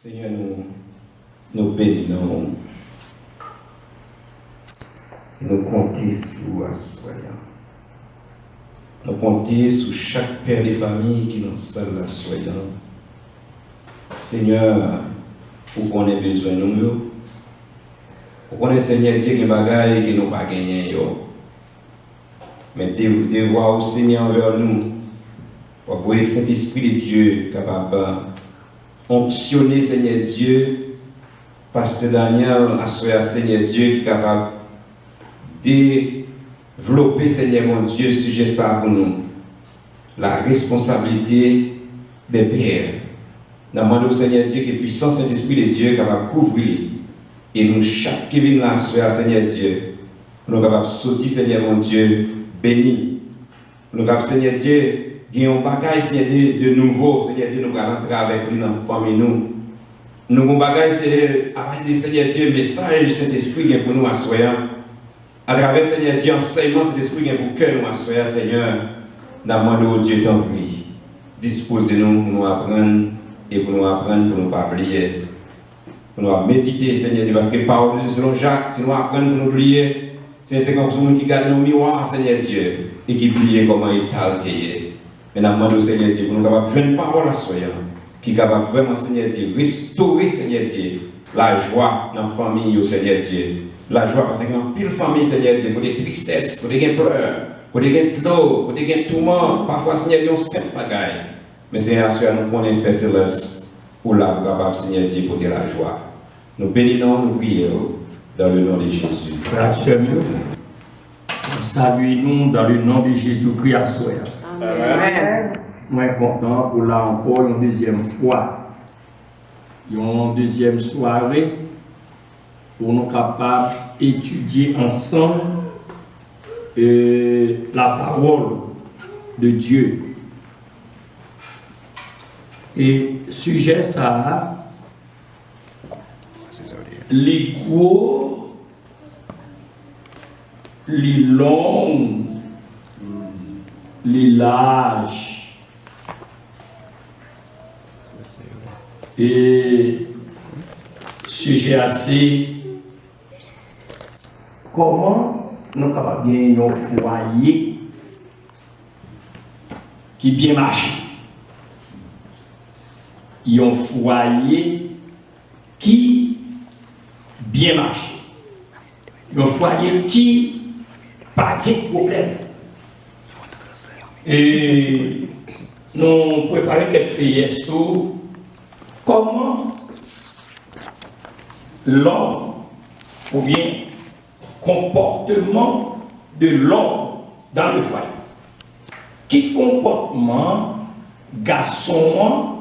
Seigneur, nous bénissons. Nous comptons sur toi. Nous comptons sur chaque père de famille qui est dans la salle là, soyant. Seigneur, où on a besoin de nous, où on a Seigneur Dieu qui bagaille qui nous pas gagné. Mais devoir au Seigneur envers nous, pour voir Saint-Esprit de Dieu capable onctionner Seigneur Dieu, Pasteur Daniel, assoyer Seigneur Dieu qui est capable de développer Seigneur mon Dieu sujet ça pour nous. La responsabilité des pères. Nous demandons au Seigneur Dieu que puissant Saint-Esprit de Dieu est capable de couvrir. Et nous, chaque qui vient là, assoyer Seigneur Dieu, nous sommes capables de sortir Seigneur mon Dieu, béni. Nous sommes capables Seigneur Dieu, il y a un bagage de nouveau, Seigneur Dieu, nous allons rentrer avec lui dans la famille. Nous avons un bagage, Seigneur Dieu, message Saint-Esprit pour nous assoyer. À travers Seigneur Dieu, enseignement Saint-Esprit pour que nous assoyer, Seigneur, nous demandons au Dieu t'en prie. Disposez-nous pour nous apprendre et pour nous apprendre, pour nous pas prier. Pour nous méditer, Seigneur Dieu, parce que parole de selon Jacques, si nous apprenons pour nous prier, c'est comme celui qui garde nos miroirs, Seigneur Dieu, et qui prie comment il t'a altéré. Mais nous demandons au Seigneur Dieu, pour nous capables de jouer une parole à soi, qui est capable vraiment, Seigneur Dieu, restaurer, Seigneur Dieu, la joie dans la famille, au Seigneur Dieu. La joie, parce que dans pile famille, Seigneur Dieu, pour des tristesses, pour des pleurs, pour des pleurs, pour des tourments, parfois, Seigneur Dieu, on sait pas bagaille. Mais Seigneur, nous connaissons Père Céleste, pour la capable, Seigneur Dieu, pour la joie. Nous bénissons, nous prions, dans le nom de Jésus. Frères et sœurs, nous saluons dans le nom de Jésus-Christ à soi. Amen. Moi, content pour là encore une deuxième fois, une deuxième soirée, pour nous capables d'étudier ensemble la parole de Dieu. Et sujet ça, les gros, les longs, les larges. Et sujet assez, comment nous sommes capables de gagner un foyer qui bien marche. Un foyer qui bien marche. Un foyer qui pas de problème. Et nous préparons quelques feuillets sur comment l'homme, ou bien comportement de l'homme dans le foyer. Qui comportement garçon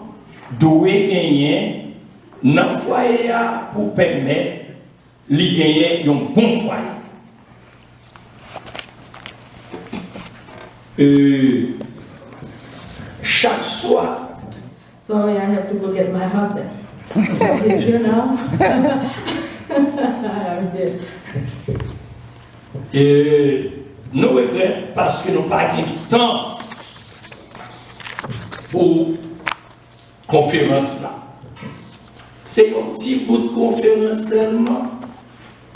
doit gagner dans le foyer pour permettre de gagner un bon foyer. Chaque soir. Sorry, I have to go get my husband. He's here now. I'm here. Et nous regrettons parce que nous n'avons pas de temps pour conférence là. C'est un petit bout de conférence seulement.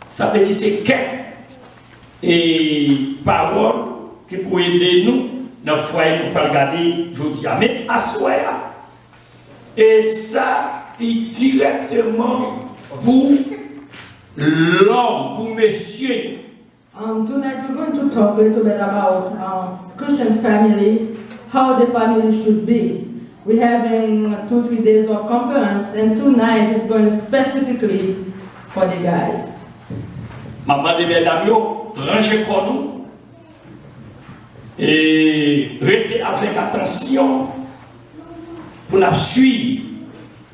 Ça veut dire c'est quelques et paroles qui peuvent aider nous dans le foyer pour ne pas regarder aujourd'hui. Mais à soi, et ça est directement pour l'homme, pour monsieur. Tonight we're going to talk a little bit about Christian family, how the family should be. We're having 2-3 days of conference, and tonight is going specifically for the guys. Maman de mesdames, rangez pour nous et restez avec attention pour la suivre.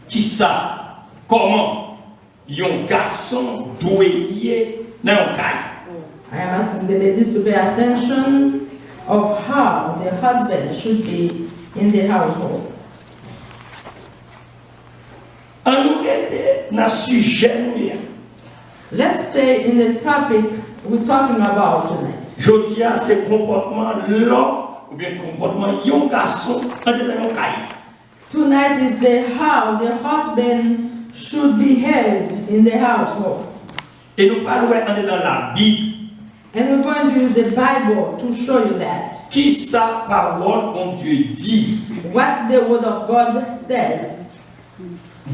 Qui ça, comment un garçon doit y aller dans un cas. I am asking the ladies to pay attention of how the husband should be in the household. Let's stay in the topic we're talking about tonight. Je dis à ce comportement l'homme ou bien comportement d'un garçon dans un cas. Tonight is the how the husband should behave in the household. Et nous parlons dans la Bible. And we're going to use the Bible to show you that. Qui sa parole, mon Dieu, dit What the Word of God says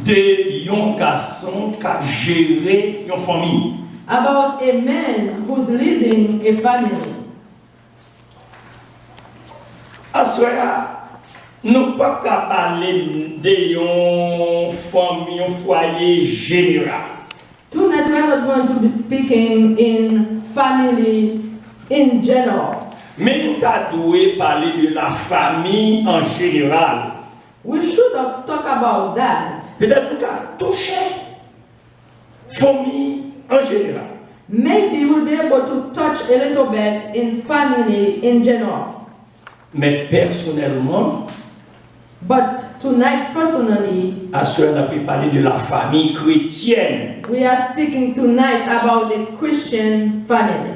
de yon garçon qui a géré une famille. about a man who's leading a family. À cela, nous ne pouvons pas parler de yon famille, un foyer général. Tonight we are not going to be speaking in family in general. Mais nous devons parler de la famille en général. We should have talked about that. Peut-être nous devons toucher famille en général. Maybe we'll be able to touch a little bit in family in general. Mais personnellement, But tonight, personally, à cela, on a pu parler de la famille chrétienne. we are speaking tonight about the Christian family.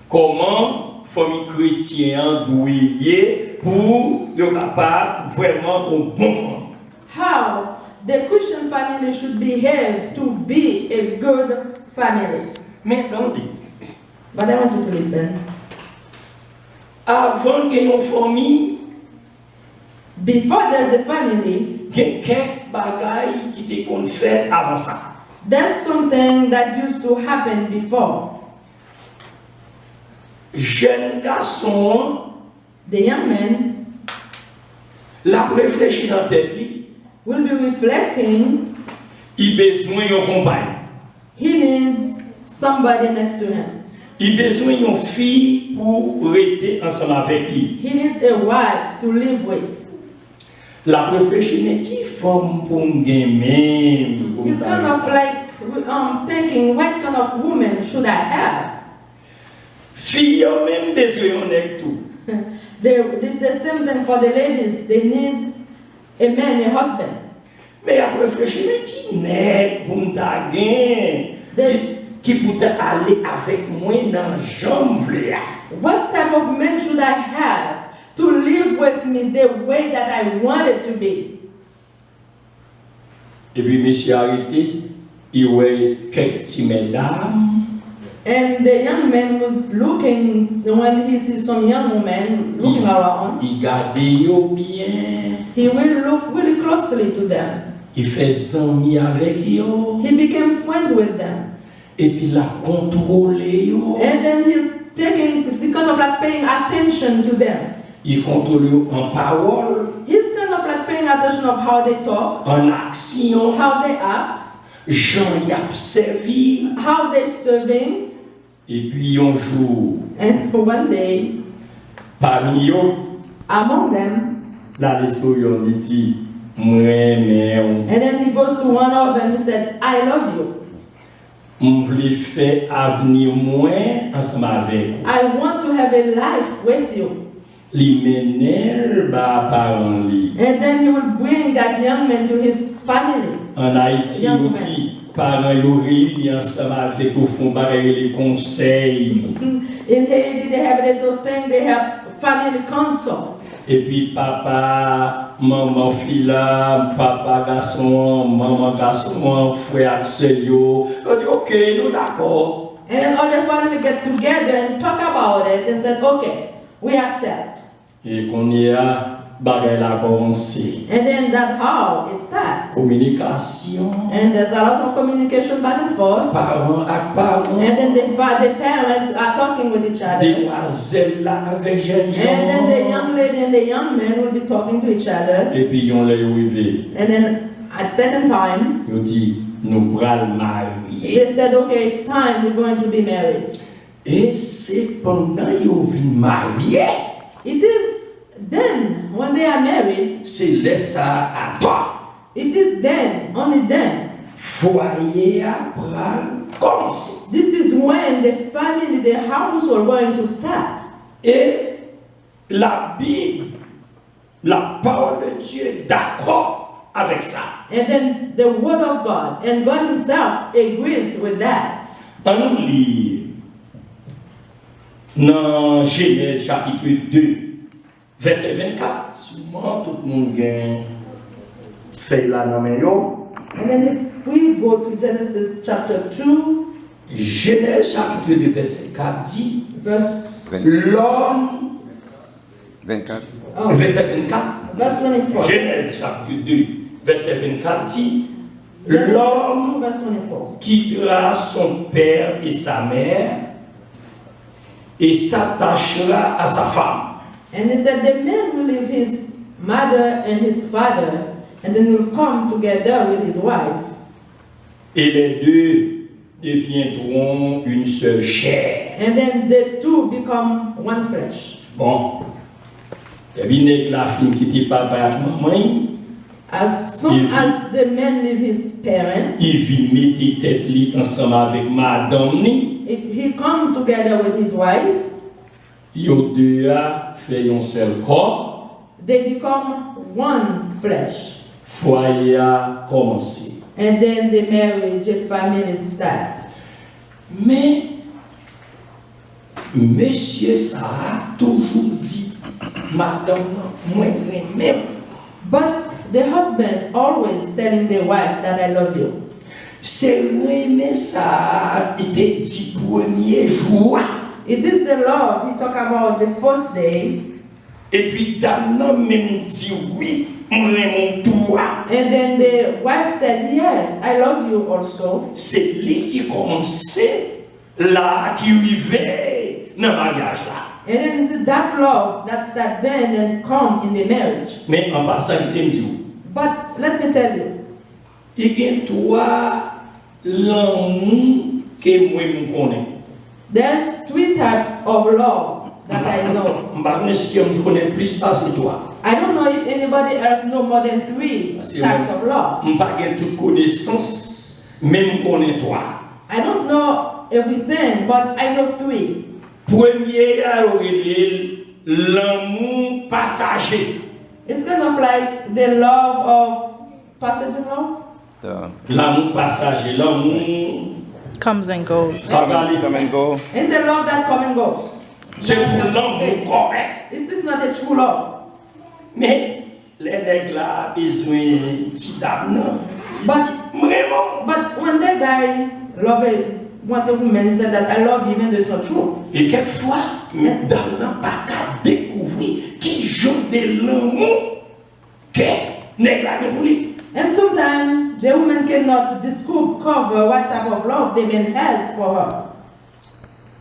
Comment famille chrétienne doit y pour être capable vraiment un bon famille. How the Christian family should behave to be a good family. Mais attendez, But I want you to listen. avant qu'il y ait une famille, Before there's a family, il y a quelques bagailles qui étaient qu'on fait avant ça. there's something that used to happen before. Jeune garçon, The young man la réfléchir dans la tête, will be reflecting, il a besoin d'une compagne. he needs somebody next to him. Il a besoin d'une fille pour rester ensemble avec lui. He needs a wife to live with. La réfléchir qui forme pour un gamin. He's kind of like thinking, what kind of woman should I have? Fille a même besoin d'un tout. This is the same thing for the ladies. They need a man, a husband. Mais à réfléchir qui n'est pour un gain qui peut aller avec moi dans jambe. What type of man should I have to live with me the way that I want it to be? Et puis monsieur arrêté, il y a quelques petites mesdames. And the young man was looking, when he sees some young woman looking around, Il garde yo bien. he will look really closely to them. Il fait amis avec yo. He became friends with them. Et puis la contrôle yo. And then he kind of like paying attention to them. Il contrôle yo en parole, He's kind of like paying attention of how they talk, en action, how they act, Jean y a servi. how they're serving. Et puis un jour, And one day, parmi yo, among them, la leçon yo dit, moi mais and then he goes to one of them, he said, I love you. on voulait faire avenir moins ensemble avec. I want to have a life with you. Li menel ba parent li. And then he will bring that young man to his family. En Haïti, Young on dit, parents yo réunis ensemble avec au fond barrer les conseils. In Haiti, they have a little thing, they have family council. Et puis papa, maman fille papa garçon, maman garçon, frère sœur yo. On dit ok, nous d'accord. And then all the family get together and talk about it and said, okay, we accept. Et qu'on y a barrer la commencé. And then that's how it starts. Communication. And there's a lot of communication back and forth. Parents à parents. And then the parents are talking with each other. Demoiselles là avec jeunes gens. And then the young lady and the young man will be talking to each other. Et puis on les arrivé. And then at certain time, Ils dit nous pral marier. they said, okay, it's time, we're going to be married. Et c'est pendant qu'ils viennent marier. It is then, when they are married, C'est laisse ça à toi. it is then, only then. Foyer à pral commencer. This is when the family, the household going to start. Et la Bible, la parole de Dieu est d'accord avec ça. And then the word of God, and God himself agrees with that. On nous lit dans Genèse chapitre 2, verset 24. Sûrement tout le monde a fait la main. And then the if we go to Genesis chapter 2, Genèse chapitre 2, verset 4 dit, verse, l'homme, 24. verset 24, verse 24. Genèse chapitre 2, verset 24 dit, Genesis l'homme 2, verse 24. quittera son père et sa mère et s'attachera à sa femme. And he said, the man will leave his mother and his father, and then will come together with his wife. Et les deux deviendront une seule chair. And then the two become one flesh. Bon. Et puis, la fille qui était papa et maman, As soon as the man leave his parents, il vit mettre tête li ensemble avec madame ni. he come together with his wife. Yo deux a fait un seul corps. They become one flesh. Foyer a commencé. And then the marriage, the family start. Mais, monsieur ça a toujours dit, madame, moi, même. But the husband always telling the wife that I love you. C'est vraiment ça a été dit premier jour. It is the love he talk about the first day. Et puis, dame même dit oui, moi, mon toi. And then the wife said, yes, I love you also. C'est lui qui commençait là, qui vivait dans le mariage là. And then it's that love that start then and come in the marriage. Mais en passant, il me dit, But let me tell you, il y a toi l'amour que moi je connais. there's 3 types of love that I know. Je ne sais pas si tu connais plus ça, c'est toi. I don't know if anybody else know more than 3 types of love. Je n'ai pas toute connaissance, même je connais toi. I don't know everything, but I know 3. Premier, l'amour passager. It's kind of like the love of passage love. L'amour passager, l'amour. Comes and goes. Ça va aller. Come and go. It's a love that comes and goes. C'est pour l'amour correct. This is not a true love. Mais les nègres là besoin de petit dame non. Vraiment. But when that guy want a woman, he said that I love you, even though it's not true. Et quelquefois, dame n'a pas qu'à découvrir qui joue de l'amour que nègre là de lui. And sometimes the woman cannot discover what type of love the man has for her.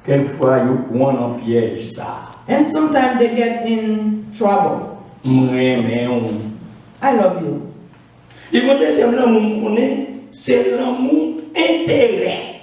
Quelquefois, ils prennent en piège ça. And sometimes they get in trouble. I love you. Et le deuxième l'amour qu'on est, c'est l'amour intérêt.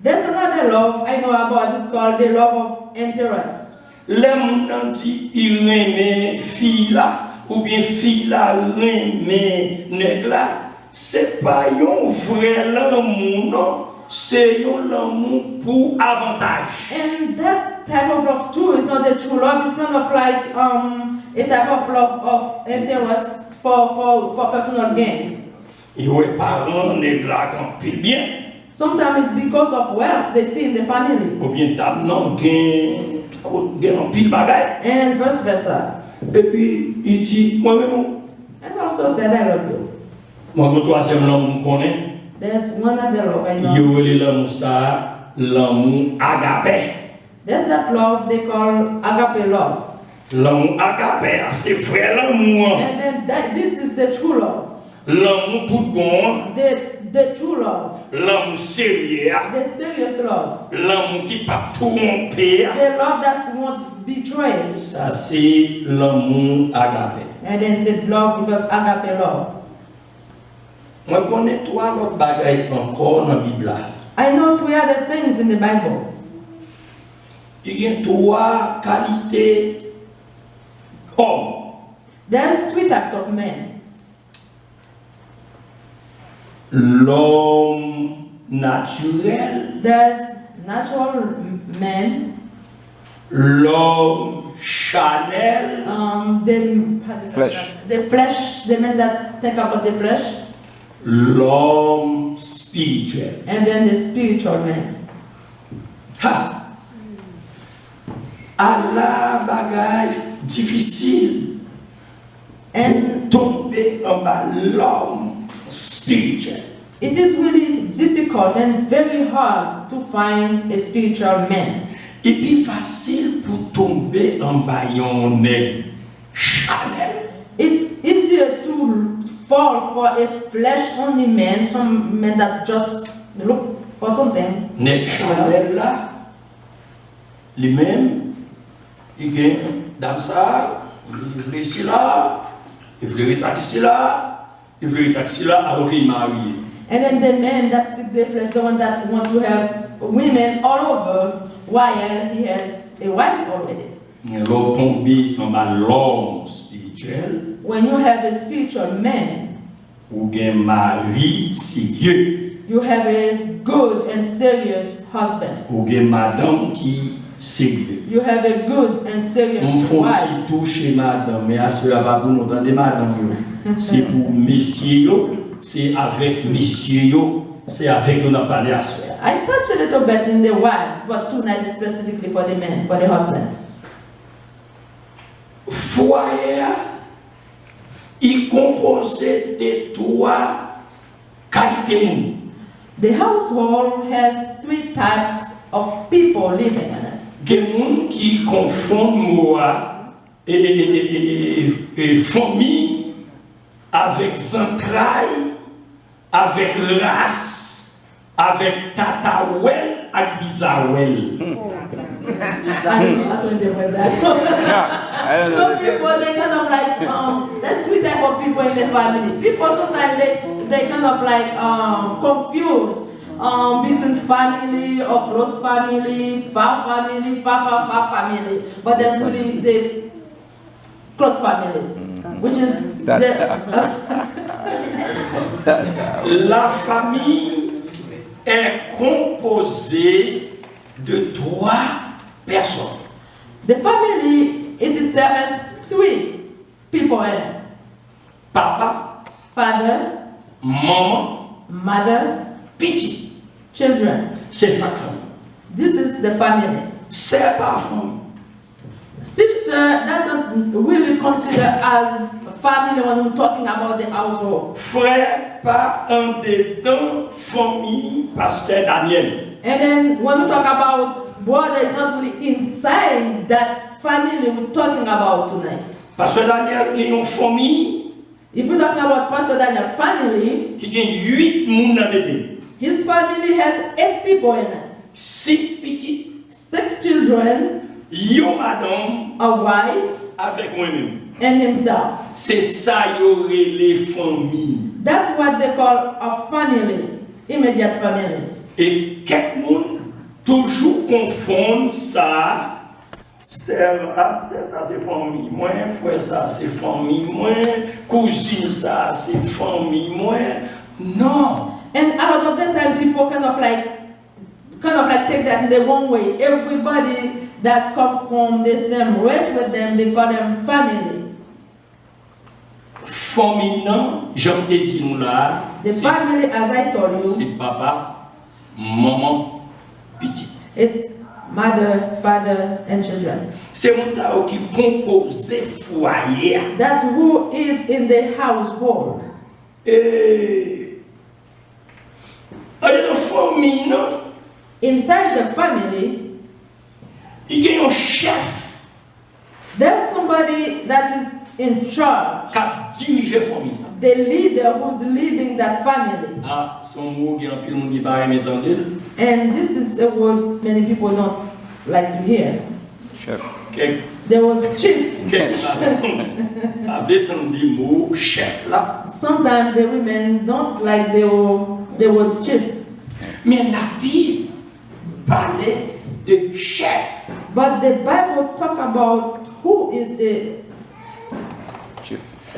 There's another love I know about, it's called the love of interest. L'amour nan dit, il aime fille là, ou bien fille là aime nègre là, c'est pas un vrai l'amour, non. C'est un l'amour pour avantage. And that type of love too is not the true love. It's kind of like a type of love of interest for personal gain. Et les parents nègre là quand pile bien. Sometimes it's because of wealth they see in the family. Ou bien dame non gain en pile bagay. And vice versa. Et puis il dit moi même. And also said I love you. Moi mon troisième l'amour connaît. There's one other love I know. Yo l'amour ça, l'amour agapé. There's that love they call agape love. L'amour agapé, c'est vrai l'amour. And then this is the true love. L'amour tout bon. The true love. L'amour sérieux. The serious love. L'amour qui pas tromper. The love that won't betray. Ça c'est l'amour agapé. And then said love because agape love. Moi connais trois autres bagailles encore dans la Bible. I know 3 other things in the Bible. Il y a 3 qualités hommes. There's 3 types of men. L'homme naturel, There's natural men, l'homme charnel, the flesh, the men that think about the flesh, l'homme spirituel. and then the spiritual men. Ha! Allah bagaille difficile And tomber en bas l'homme spirituel. It is really difficult and very hard to find a spiritual man. Et puis facile pour tomber en baillon Chanel. It's easier to fall for a flesh-only man, some men that just look for something. Nèg Chanel là, lui-même, il gagne dame ça, il est ici là, il veut être ici là, il veut être ici là, alors qu'il est marié. And then the men that seek their flesh, the one that want to have women all over, while he has a wife already. Alors tomber en bas l'homme spirituel, When you have a spiritual man, ou gagne mari sérieux, you have a good and serious husband. ou gagne madame qui sérieux. You have a good and On serious faut wife. aussi toucher madame, mais à cela va pour nous entendre madame. C'est pour messieurs, c'est avec messieurs, c'est avec on a parlé à cela. I touched a little bit in the wives, but tonight is specifically for the men, for the husband. Foyer, il composé de trois qualités. The household has 3 types of people living in it. Des gens qui confondent moi et famille avec entrailles, avec race, avec tatawel et bizawel. I don't know about that. Yeah, I don't know. Some people, they kind of like, there's 3 types of people in the family. People sometimes they kind of like confused between family or close family, far family, far family. But there's really the close family, which is La famille est composée de 3 personnes. the family, it itself has 3 people in it. Papa, Father, maman, mother, petit. children. C'est ça famille. This is the family. C'est pas famille. Sister doesn't really consider as family when we're talking about the household. Frère, pas un dedans famille, pasteur Daniel. And then when we talk about brother, it's not really inside that family we're talking about tonight. Pasteur Daniel qui a une famille If we're talking about Pastor Daniel's family, qui a 8 moun dans dedans. his family has 8 people in it. 6 petits, 6 children, yo madame a wife, avec moi-même. and himself. C'est ça y aurait les familles. That's what they call a family, immediate family. Et quelqu'un toujours confond ça. C'est ça, c'est famille. Moi, frère, ça, c'est famille. Moi, cousine, ça, c'est famille. Moi, non. And a lot of the time, people kind of like take that in the wrong way. Everybody that comes from the same race with them, they call them family. Famille, non, j'en t'ai dit nous là. The family, as I told you, C'est papa, maman, petit. it's mother, father, and children. C'est mon ça qui compose foyer. That's who is in the household. Et dans la famille, non, Inside the family, il y a un chef there's somebody that is in charge, qui a dirigé la famille. Ça. the leader who's leading that family. Ah, son mot qui est un peu qui va m'entendre. And this is a word many people don't like to hear. Chef. The word chief. Avec un mot chef là. Sometimes the women don't like the word chief. Mais la Bible parlait de chef. But the Bible talk about who is the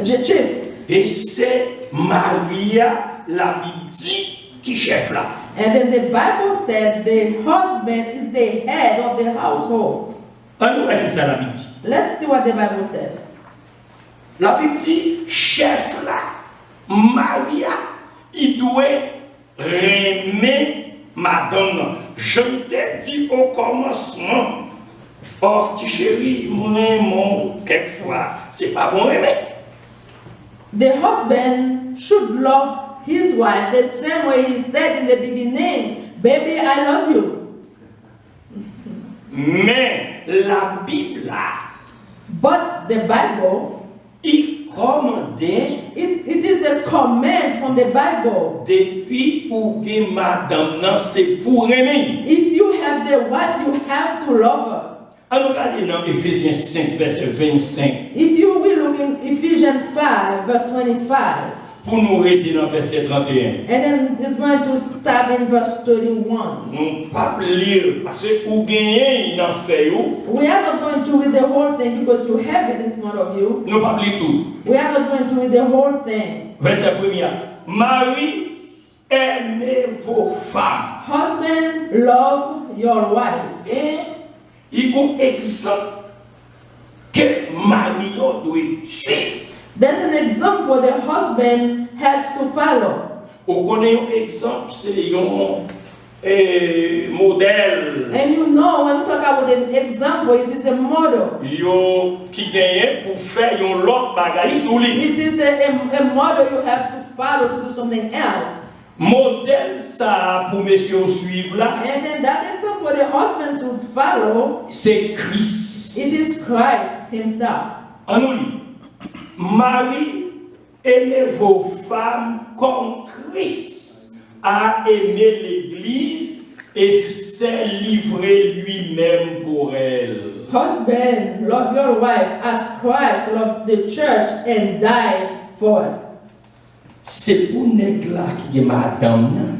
chief. Et c'est Maria, la Bible dit, qui chef là. And then the Bible said the husband is the head of the household. On va dire ça la Bible dit. Let's see what the Bible said. La Bible dit, chef là, Maria, il doit aimer madame. Je t'ai dit au commencement, oh, petit chéri, moi, quelquefois, c'est pas bon aimer. The husband should love his wife the same way he said in the beginning, baby, I love you. Mais la Bible, But the Bible, il commandait it is a command from the Bible. depuis où que madame nan c'est pour aimer. If you have the wife, you have to love her. On regarde dans Ephésiens 5, verset 25, If you will look in Ephesians 5, verse 25, pour nous rester dans verset 31. and then it's going to start in verse 31. Nous pas lire parce que ou gagner il en fait ou. We are not going to read the whole thing because you have it in front of you. Nous pas lire tout. We are not going to read the whole thing. Verset 1er. Marie, aimez vos femmes. Husband, love your wife. Et il y a un exemple que Marie doit suivre. There's an example the husband has to follow. Vous connaissez un exemple, c'est un modèle. And you know, when we talk about an example, it is a model. Yo qui gagne pour faire un lot bagage sous lui. It is a model you have to follow to do something else. Modèle ça pour monsieur suivre là, And then that example the husband should follow, c'est Christ. it is Christ himself. En nous lit. Marie, aimez vos femmes comme Christ a aimé l'Église et s'est livré lui-même pour elle. Husband, love your wife as Christ loved the church and died for it. C'est pour nèg là qui est madame nan.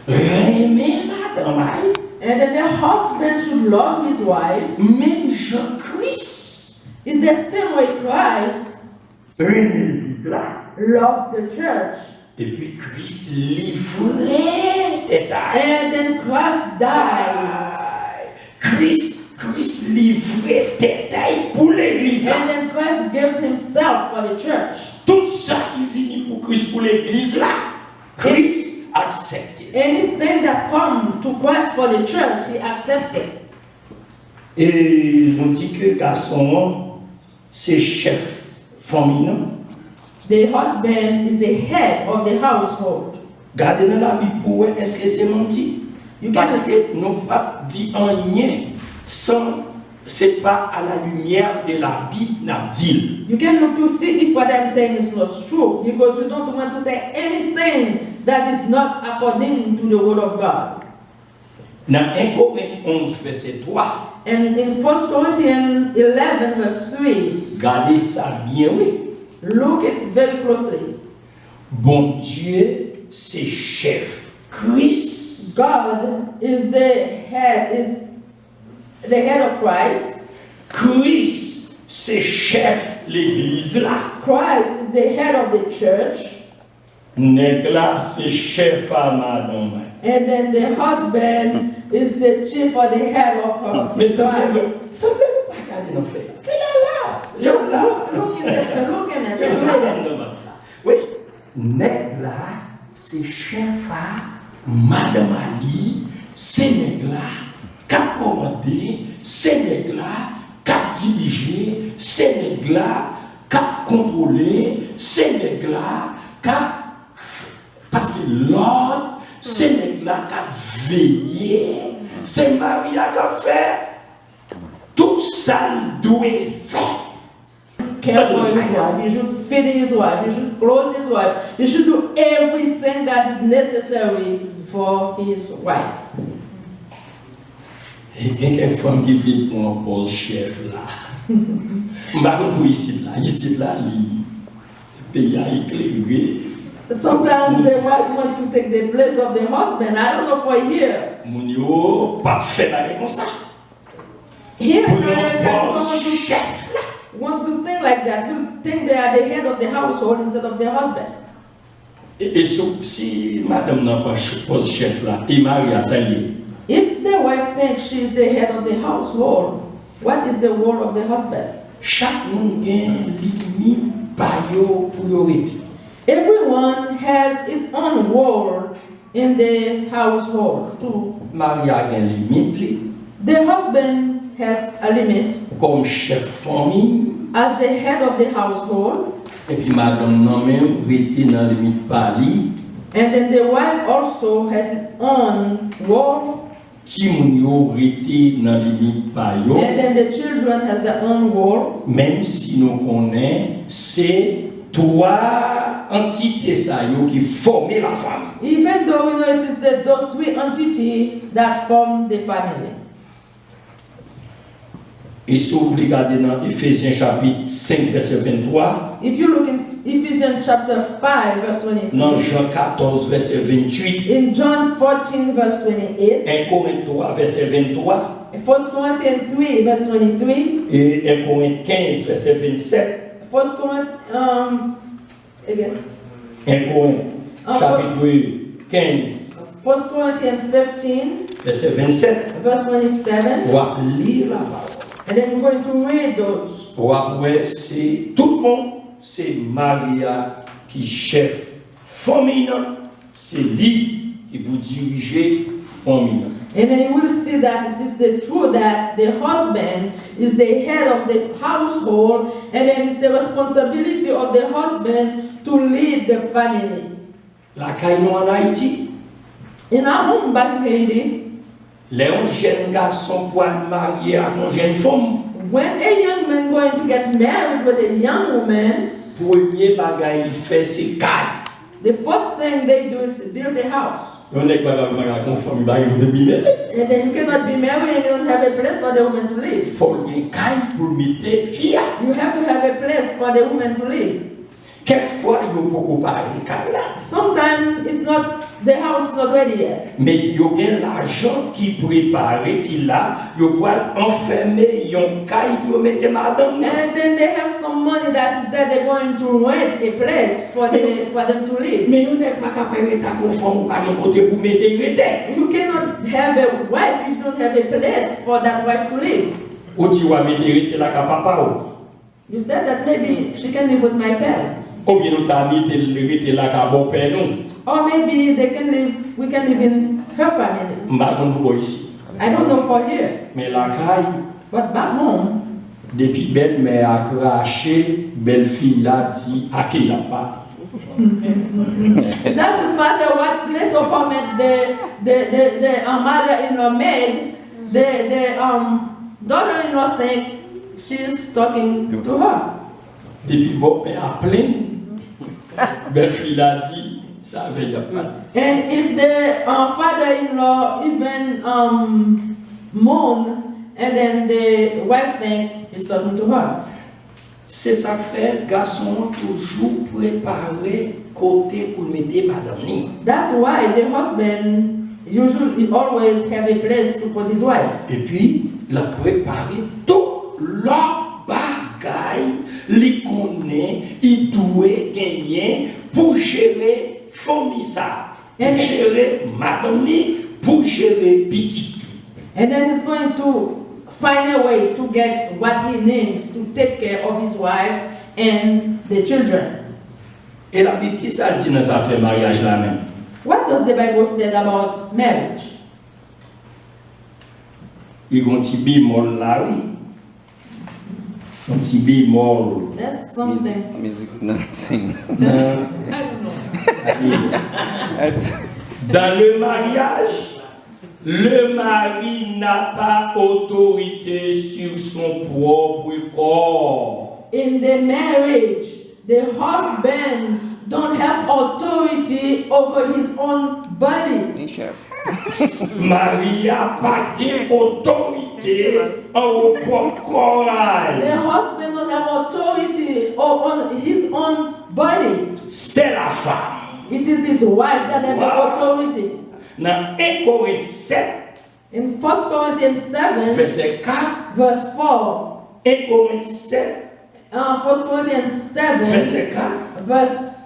Aimer madame aïe. And then the husband should love his wife Même Jean-Christ. in the same way Christ Aimer l'Église là. loved the church. Et puis Christ livré détail. And then Christ died. Christ livré détail pour l'Église là. And then Christ gives himself for the church. Tout ça qui vient pour Christ pour l'Église là, Christ accepte. Anything that comes to Christ for the church, he accepts it. Et on dit que garçon, c'est chef famille. The husband is the head of the household. Gardez dans la Bible pour voir est-ce que c'est menti. You Parce can, que nous pas dit rien sans c'est pas à la lumière de la Bible n'a dit. you can look to see if what I'm saying is not true, because you don't want to say anything that is not according to the word of God. Dans 1 Corinthiens 11 verset 3, And in 1 Corinthians 11 verse 3, gardez ça bien oui. look it very closely. Bon Dieu, c'est chef Christ. God is the head of Christ. Christ, c'est chef l'église là. Christ is the head of the church. Nèg là, c'est chef à madame. And then the husband is the chief or the head of her Mais ça wife. ne pas regarder non fait. Fais là. Just looking at it. Oui, nèg là, c'est chef à madame Ali, c'est nèg là, cap commandé, c'est nèg là, cap dirigé, c'est nèg là, cap contrôlé, c'est nèg là, cap passer l'ordre, c'est nèg là, cap veiller, c'est Maria qui a fait tout ça, il doit faire. Care for his wife. He should feed his wife. He should clothe his wife. He should do everything that is necessary for his wife. Et il y a une femme qui vit pour un pôle chef là. Je ne sais pas pour ici là. Ici là, le pays a éclairé. Sometimes the wives want to take the place of the husband. I don't know for here. Mon yo, pas fait la comme ça. Here, Pour people un want pôle to chef là. want to think like that. You think they are the head of the household instead of the husband. Et si madame n'a pas pôle chef là, et Marie a sali. If the wife thinks she is the head of the household, what is the role of the husband? Chaque monde a une limite pour priorité. Everyone has its own role in the household too. Marie a une limite The husband has a limit comme chef famille. as the head of the household, Et puis madame non même rete dans limite pas li And then the wife also has its own role. Si moun yo rete dans limite pa yo, And then the children has their own role. même si nous connaissons, c'est trois entités ça yo qui forment la famille. Even though we know it is those three entities that form the family. Et si vous regardez dans Ephésiens chapitre 5 verset 23, If you look in Ephesians chapter 5 verse dans 23, Jean 14 verset 28, in John 14 verse 28, 1 Corinthiens 3 verset 23 1 Corinthians 3 verse 23, et 1 Corinthiens 15 verset 27, 1 Corinthians, again, 1 Corinthiens chapitre 15 1 Corinthians 15 verset 27, verse 27, on va lire la parole. and then we're going to read those. Ouais, c'est tout le monde, c'est Maria qui chef famille, c'est lui qui vous dirige famille. And then you will see that it is the truth that the husband is the head of the household, and then it's the responsibility of the husband to lead the family. La caillou en Haïti, In our home back in Haiti, les jeunes garçons pour marier avec une jeune femme, when a young man going to get married with a young woman, premier bagage il fait c'est caille. the first thing they do is build a house. On n'est pas dans une famille, bah il faut bien. And then you cannot be married and you don't have a place for the woman to live. Faut une caille pour mettre fille. You have to have a place for the woman to live. Quelquefois il y a beaucoup parler caille là. Sometimes it's not, the house is not ready yet. Mais il y a l'argent qui prépare, qui là, il peut enfermer une caille pour mettre madame. And then they have some money that is there, they're going to rent a place for them to live. Mais on n'est pas capable d'être conforme par un côté pour mettre une. You cannot have a wife if you don't have a place for that wife to live. Ou tu vas mettre la papa. You said that maybe she can live with my parents. Ou bien nous t'as mis la bon père nous. Or maybe we can live in her family. I don't know for here. Mais la caille, But back home, depuis belle mère a craché, belle fille là dit à qui la pas. it doesn't matter what little comment the mother-in-law made, the daughter-in-law think she's talking to her. Depuis bon père a plein, belle fille là dit. Ça veut dire pas. And if the father-in-law even moan, and then the wife think he's talking to her. C'est ça fait garçon toujours préparé côté pour mettre madame ni. That's why the husband usually always have a place to put his wife. Et puis la préparer tout leur bagaille, li connaît, il doit gagner pour gérer famille ça, pour gérer madame ni, pour gérer petit. And then he's going to find a way to get what he needs to take care of his wife and the children. Et la Bible qui ça dit dans ça fait mariage là même. What does the Bible say about marriage? Il y a un petit bémol là, oui. Un petit bémol. That's something. Music, no, sing. I don't know. Dans le mariage, le mari n'a pas autorité sur son propre corps. In the marriage, the husband don't have authority over his own body. Hey, chef. Maria pas d'autorité en propre corps. The husband don't have authority on his own body. C'est la femme. It is his wife that has the Wow. authority. Dans 1 Corinthiens 7, In 1 Corinthians 7, verset 4, verse 4, 1 Corinthiens 7, 1 Corinthians 7, verset 4, verse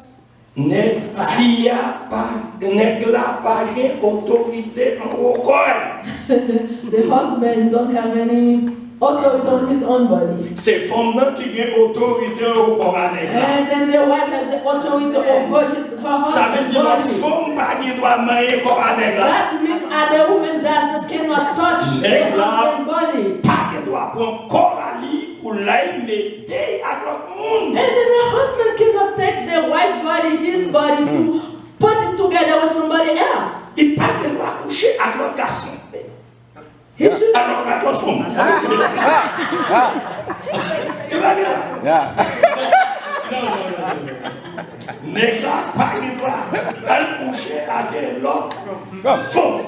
nèg fia pas nèg la pas gen autorité en haut corps. the husband don't have any authority on his own body. C'est femme nan qui gen autorité en haut corps nèg la. And then the wife has the authority over her Ça veut husband's dire la body. femme pas qui doit marier corps nèg la. That means the woman that cannot touch the husband's body. Pas qui doit prendre corps à lui pour la mettre à l'autre monde. And then the husband cannot take the wife's body, his body, to put it together with somebody else. Il pas de droit coucher avec l'autre garçon. He should. Alors, avec l'autre femme. Il va dire là. Nèg là, pas de droit. Elle coucher avec l'autre femme.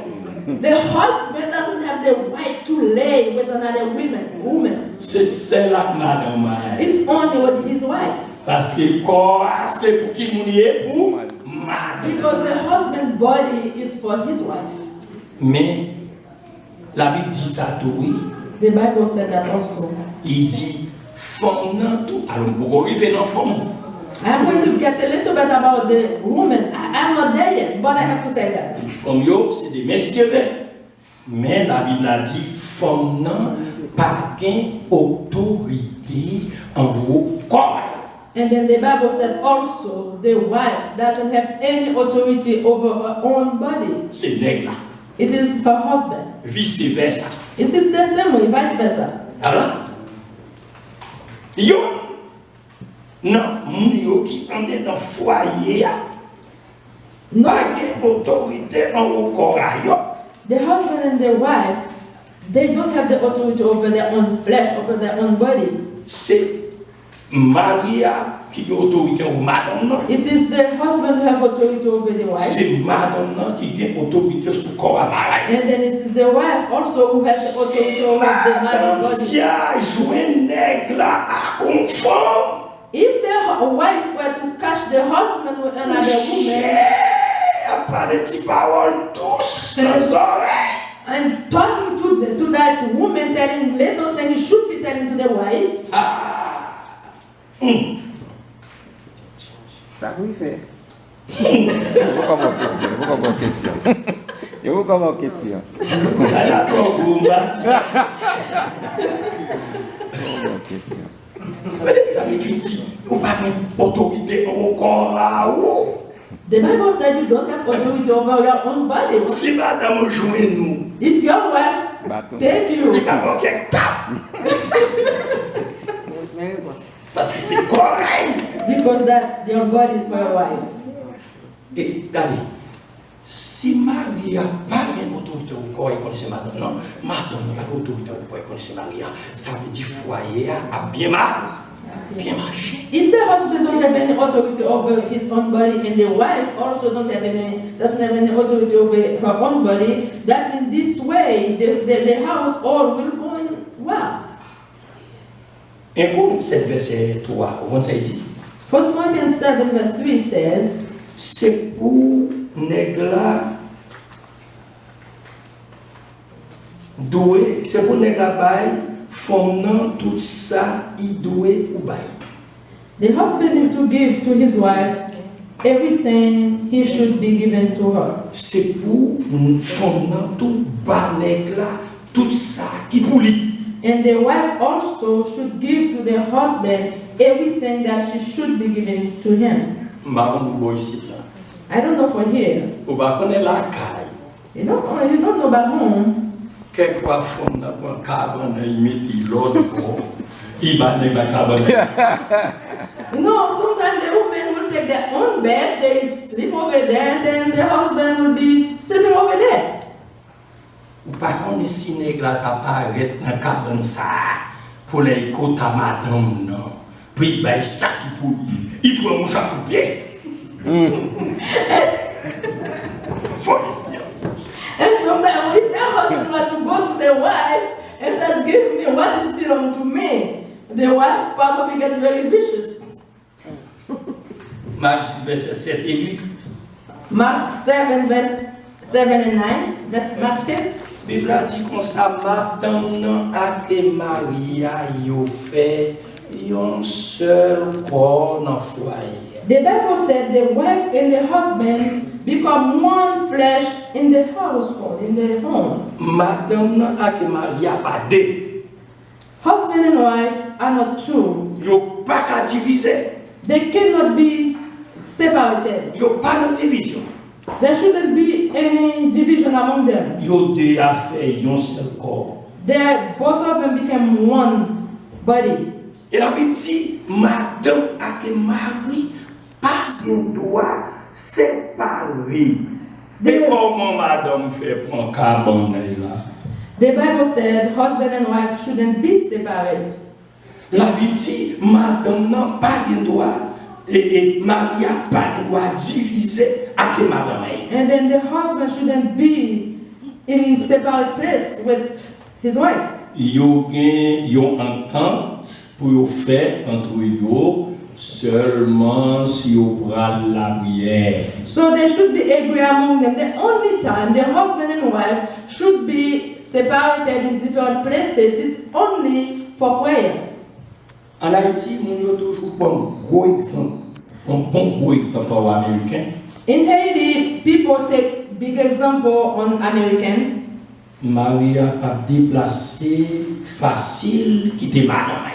The husband doesn't have the right to lay with another woman. C'est là que madame. It's only with his wife. Parce que corps, c'est pour qui mon est pour madame. Because the husband's body is for his wife. Mais la Bible dit ça tout oui. The Bible said that also. Il dit femme nan tout. Alors pourquoi arriver dans femme? I'm going to get a little bit about the woman. I'm not there yet, but I have to say that. Les femmes yo, c'est des messieurs. Mais la Bible a dit femme nan pas gain autorité en haut corps. And then the Bible said also the wife doesn't have any authority over her own body. C'est nèg là. It is her husband. Vice versa. It is the same way, vice versa. Alors, yo, non, moun yo qui en est dans foyer, No, pas de autorité en haut corps yo. the husband and the wife, they don't have the authority over their own flesh, over their own body. C'est Maria qui a autorité au madame non. It is the husband who have authority over the wife. C'est madame non qui a autorité sur corps à Maria. And then it is the wife also who has the authority over the Madame man's si body. a joué nèg là à conforme. If the wife were to catch the husband with another woman A pas de petites paroles douces dans les oreilles. and talking to that woman, telling little things he should be telling to the wife, Ça oui fait. Je vous comme question. Je vous comme question. Je vous comme question. Elle a trop goumba. Mais la Bible dit, vous n'avez pas d'autorité au corps là où. the Bible said you don't have authority over your own body. Si madame joue nous, If your wife Bâton. take you, il y a pas qu'un cap. Parce que c'est correct. because that your body is for your wife. Et regardez, si Maria n'a pas d'autorité au corps, elle connaissait madame, non, madame n'a pas d'autorité au corps, elle connaissait Maria, ça veut dire foyer a bien marché. If the husband don't have any authority over his own body and the wife also doesn't have any authority over her own body, that means this way the house all will go in well. Et pour cette verset 3, on ça dit, 1 Corinthians 7 verse 3 says, c'est pour négla doué, c'est pour négla bail, fondant tout ça, il doué ou bail. the husband need to give to his wife everything he should be given to her. C'est pour fondant tout bas négla, tout ça qui pour lui. And the wife also should give to the husband everything that she should be given to him. Maman boy ici là. I don't know for here. Ou ba connaît la caille. You don't know back home. Quelquefois fondant pour un cabane, il met l'autre pour. Il va négla cabane. No, sometimes the woman will take their own bed, they sleep over there, and then the husband will be sleeping over there. Ou pas connaît si négla t'apparaît dans cabane ça pour les côtes à madame non. Puis ben ça pour lui. Il prend mon chapeau pied. Faut bien. And sometimes if the husband were to go to the wife and says, give me what is belong to me, the wife probably gets very vicious. Marc 10 verset 7 et 8. Mark 7 verse 7 and 9. That's Mark 10. Bible a dit comme ça, madame non et Maria yo fait un seul corps dans foyer. The Bible said the wife and the husband become one flesh in the household, in the home. Madame non et Maria pas deux. Husband and wife are not two. Yo pas qu'à diviser. They cannot be separated. Yo pas de division. There shouldn't be any division among them. Yo deux a fait un seul corps. Both of them became one body. Et la Bible dit, madame et Marie pas de droit séparés. Mais comment madame fait pour un cabaret là? The Bible said husband and wife shouldn't be separate. La Bible dit, madame n'a pas de droit, et Maria n'a pas de droit diviser avec madame. And then the husband shouldn't be in separate place with his wife. Yo gen yon entente pour yo faire entre yo seulement si yo pral la prière. So there should be agree among them. The only time the husband and wife should be separated in different places is only for prayer. En Haïti, nous avons toujours un gros exemple, un bon gros exemple américain. In Haiti, people take big example on American. Maria a déplacé facile qui était madame.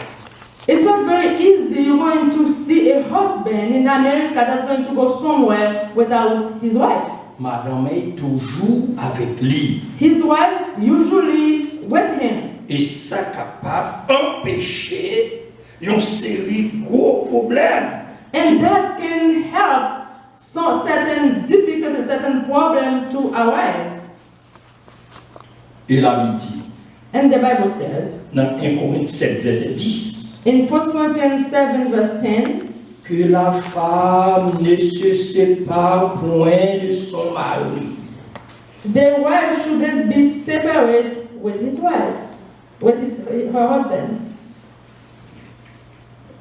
It's not very easy. You're going to see a husband in America that's going to go somewhere without his wife. Madame est toujours avec lui. His wife usually with him. Et ça capable d'empêcher une série de gros problèmes. And that can help certain difficulties, certain problem to arrive. Et la Bible dit, And the Bible says, dans 1 Corinthiens 7, verset 10, in 1 Corinthians 7 verse 10, que la femme ne se sépare point de son mari. the wife shouldn't be separate with his wife, with her husband.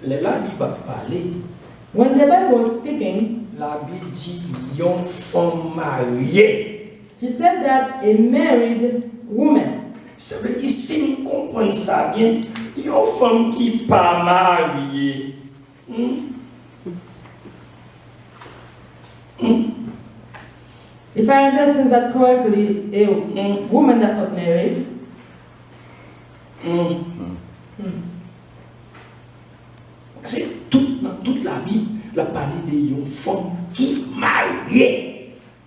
Là, il va parler. When the Bible was speaking, La Bible dit, une femme mariée. she said that a married woman. Ça veut dire, si nous comprenons ça bien, une femme qui n'est pas mariée. If I understand that correctly, a woman that's not married, C'est dans toute la Bible, la parole d'une femme qui est mariée.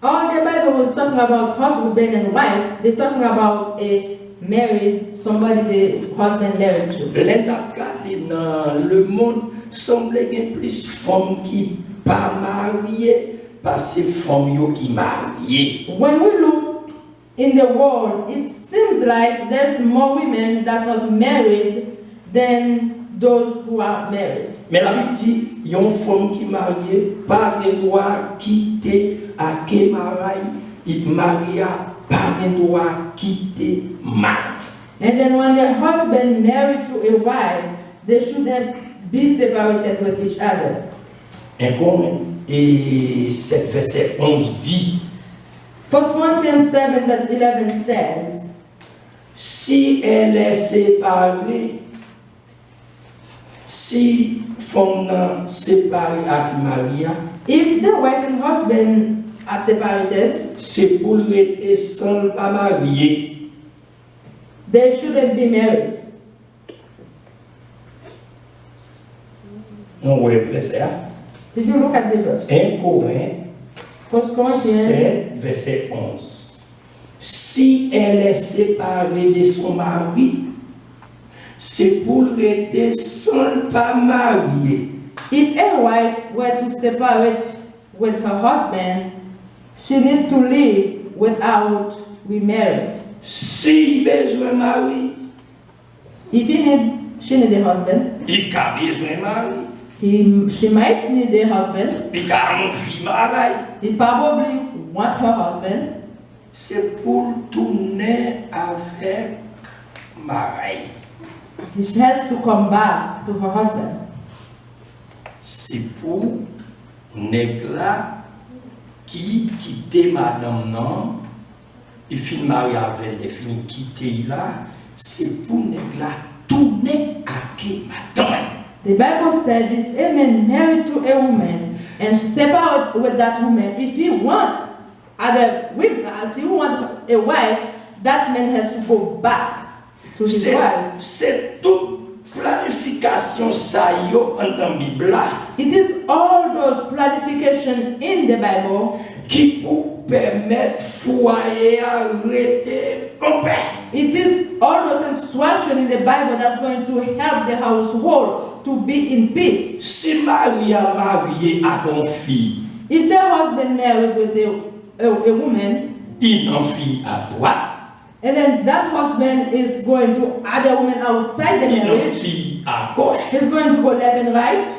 all the Bible was talking about husband and wife. They're talking about a married, somebody the husband married to. L'indicateurs dans le monde semblait qu'il y ait plus de femmes qui ne sont pas mariées parce que femmes qui sont mariées. When we look in the world, it seems like there's more women that's not married than those who are married. Mais la Bible dit, il y a une femme qui est mariée, pas de droit quitter à Kémaraï, il maria, pas de droit quitter mari. And then when the husband married to a wife, they shouldn't be separated with each other. Et 7 verset 11 dit, 1 Corinthians 7 verse 11 says, si elle est séparée, si femme séparée avec Maria, if the wife and husband are separated, c'est pour rester sans pas marié. they shouldn't be married. On voit le verset. Did you look at the verse? 1 Corinthiens 1 Corinthians 7, verset 11. Si elle est séparée de son mari, c'est pour rester sans pas marié. If a wife were to separate with her husband, she need to live without remarried. Si besoin mari, If she need a husband, il a besoin mari, she might need a husband. il a envie mari. He probably want her husband. C'est pour tourner avec mari. She has to come back to her husband. C'est pour nègre qui quitte madame non, il finit marié avec elle, il finit quitter là, c'est pour nègre tourner avec madame. The Bible said if a man married to a woman and separate with that woman, if he want a wife, that man has to go back to his wife. C'est toute planification ça yo en dans Bible là. It is all those planification in the Bible Qui pour permettre foyer à rester en paix. It is all those instruction in the Bible that's going to help the household to be in peace. Si Maria mariée à ton fille, If their husband married with a woman, il en fit à droite, and then that husband is going to other women outside the il en marriage, fit à gauche, he's going to go left and right.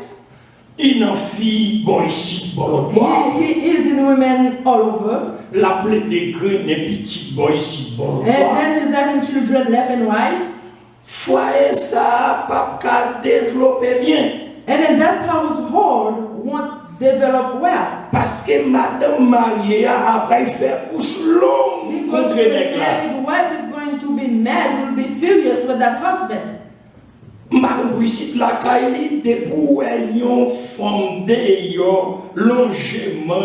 il en fit bon ici, bon l'autre bord. He is in women all over. La plaie des graines est petite, bon ici, bon l'autre And bord. then he's having children left and right. Foyer ça, pas qu'à développer bien. And then that household won't develop well. Parce que madame mariée a après fait couche longue Because contre the les gars. married wife is going to be mad, will be furious with that husband. Marie-Brigitte la Kaili, depuis ayant fondé yo longement,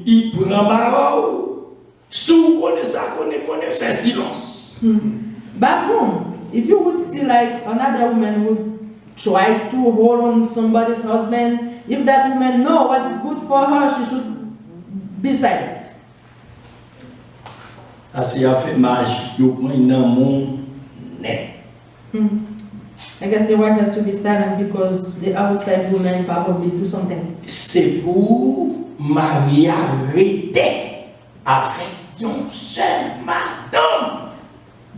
il prend marau. Si vous connaissez ça, connaît fait silence. Back home, if you would see like another woman would try to hold on somebody's husband, if that woman know what is good for her, she should be silent. Parce qu'il a fait magie, il prend un amour net. I guess the wife has to be silent because the outside woman probably do something. C'est pour Marie arrêter avec une seule madame.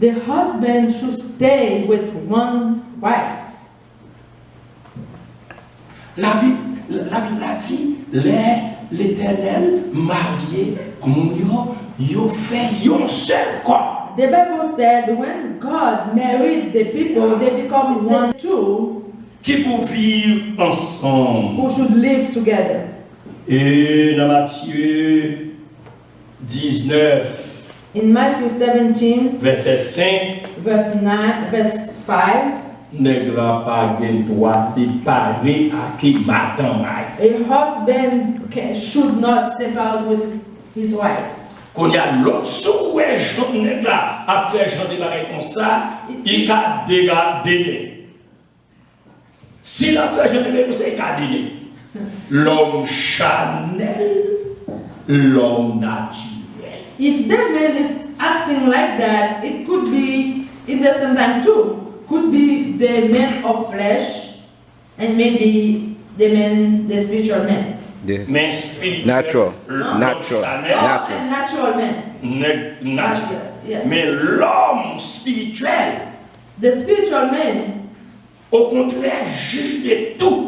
The husband should stay with one wife. La Bible a dit, l'Éternel marié, yo fait un seul corps. The Bible said when God married the people, they become one two Qui pour vivre ensemble. who should live together. Et dans Matthieu 19, In Matthew 17, verset 5, verse 9, verse 5, ne grand pas gen droit séparer à qui madame aille. a husband should not separate with his wife. Qu'on y a l'autre souhait, Jean nèg là, a fait Jean débarquer comme ça, il a dégradé. Si la fait Jean débarquer comme ça, il a dégradé. L'homme charnel, l'homme naturel. If that man is acting like that, it could be, in the same time too, could be the man of flesh and maybe the spiritual man. The Mais spirituel, natural, l'homme natural, charnel, Oh, a natural man. naturel. Yes. Mais l'homme spirituel, The spiritual man, au contraire, juge de tout.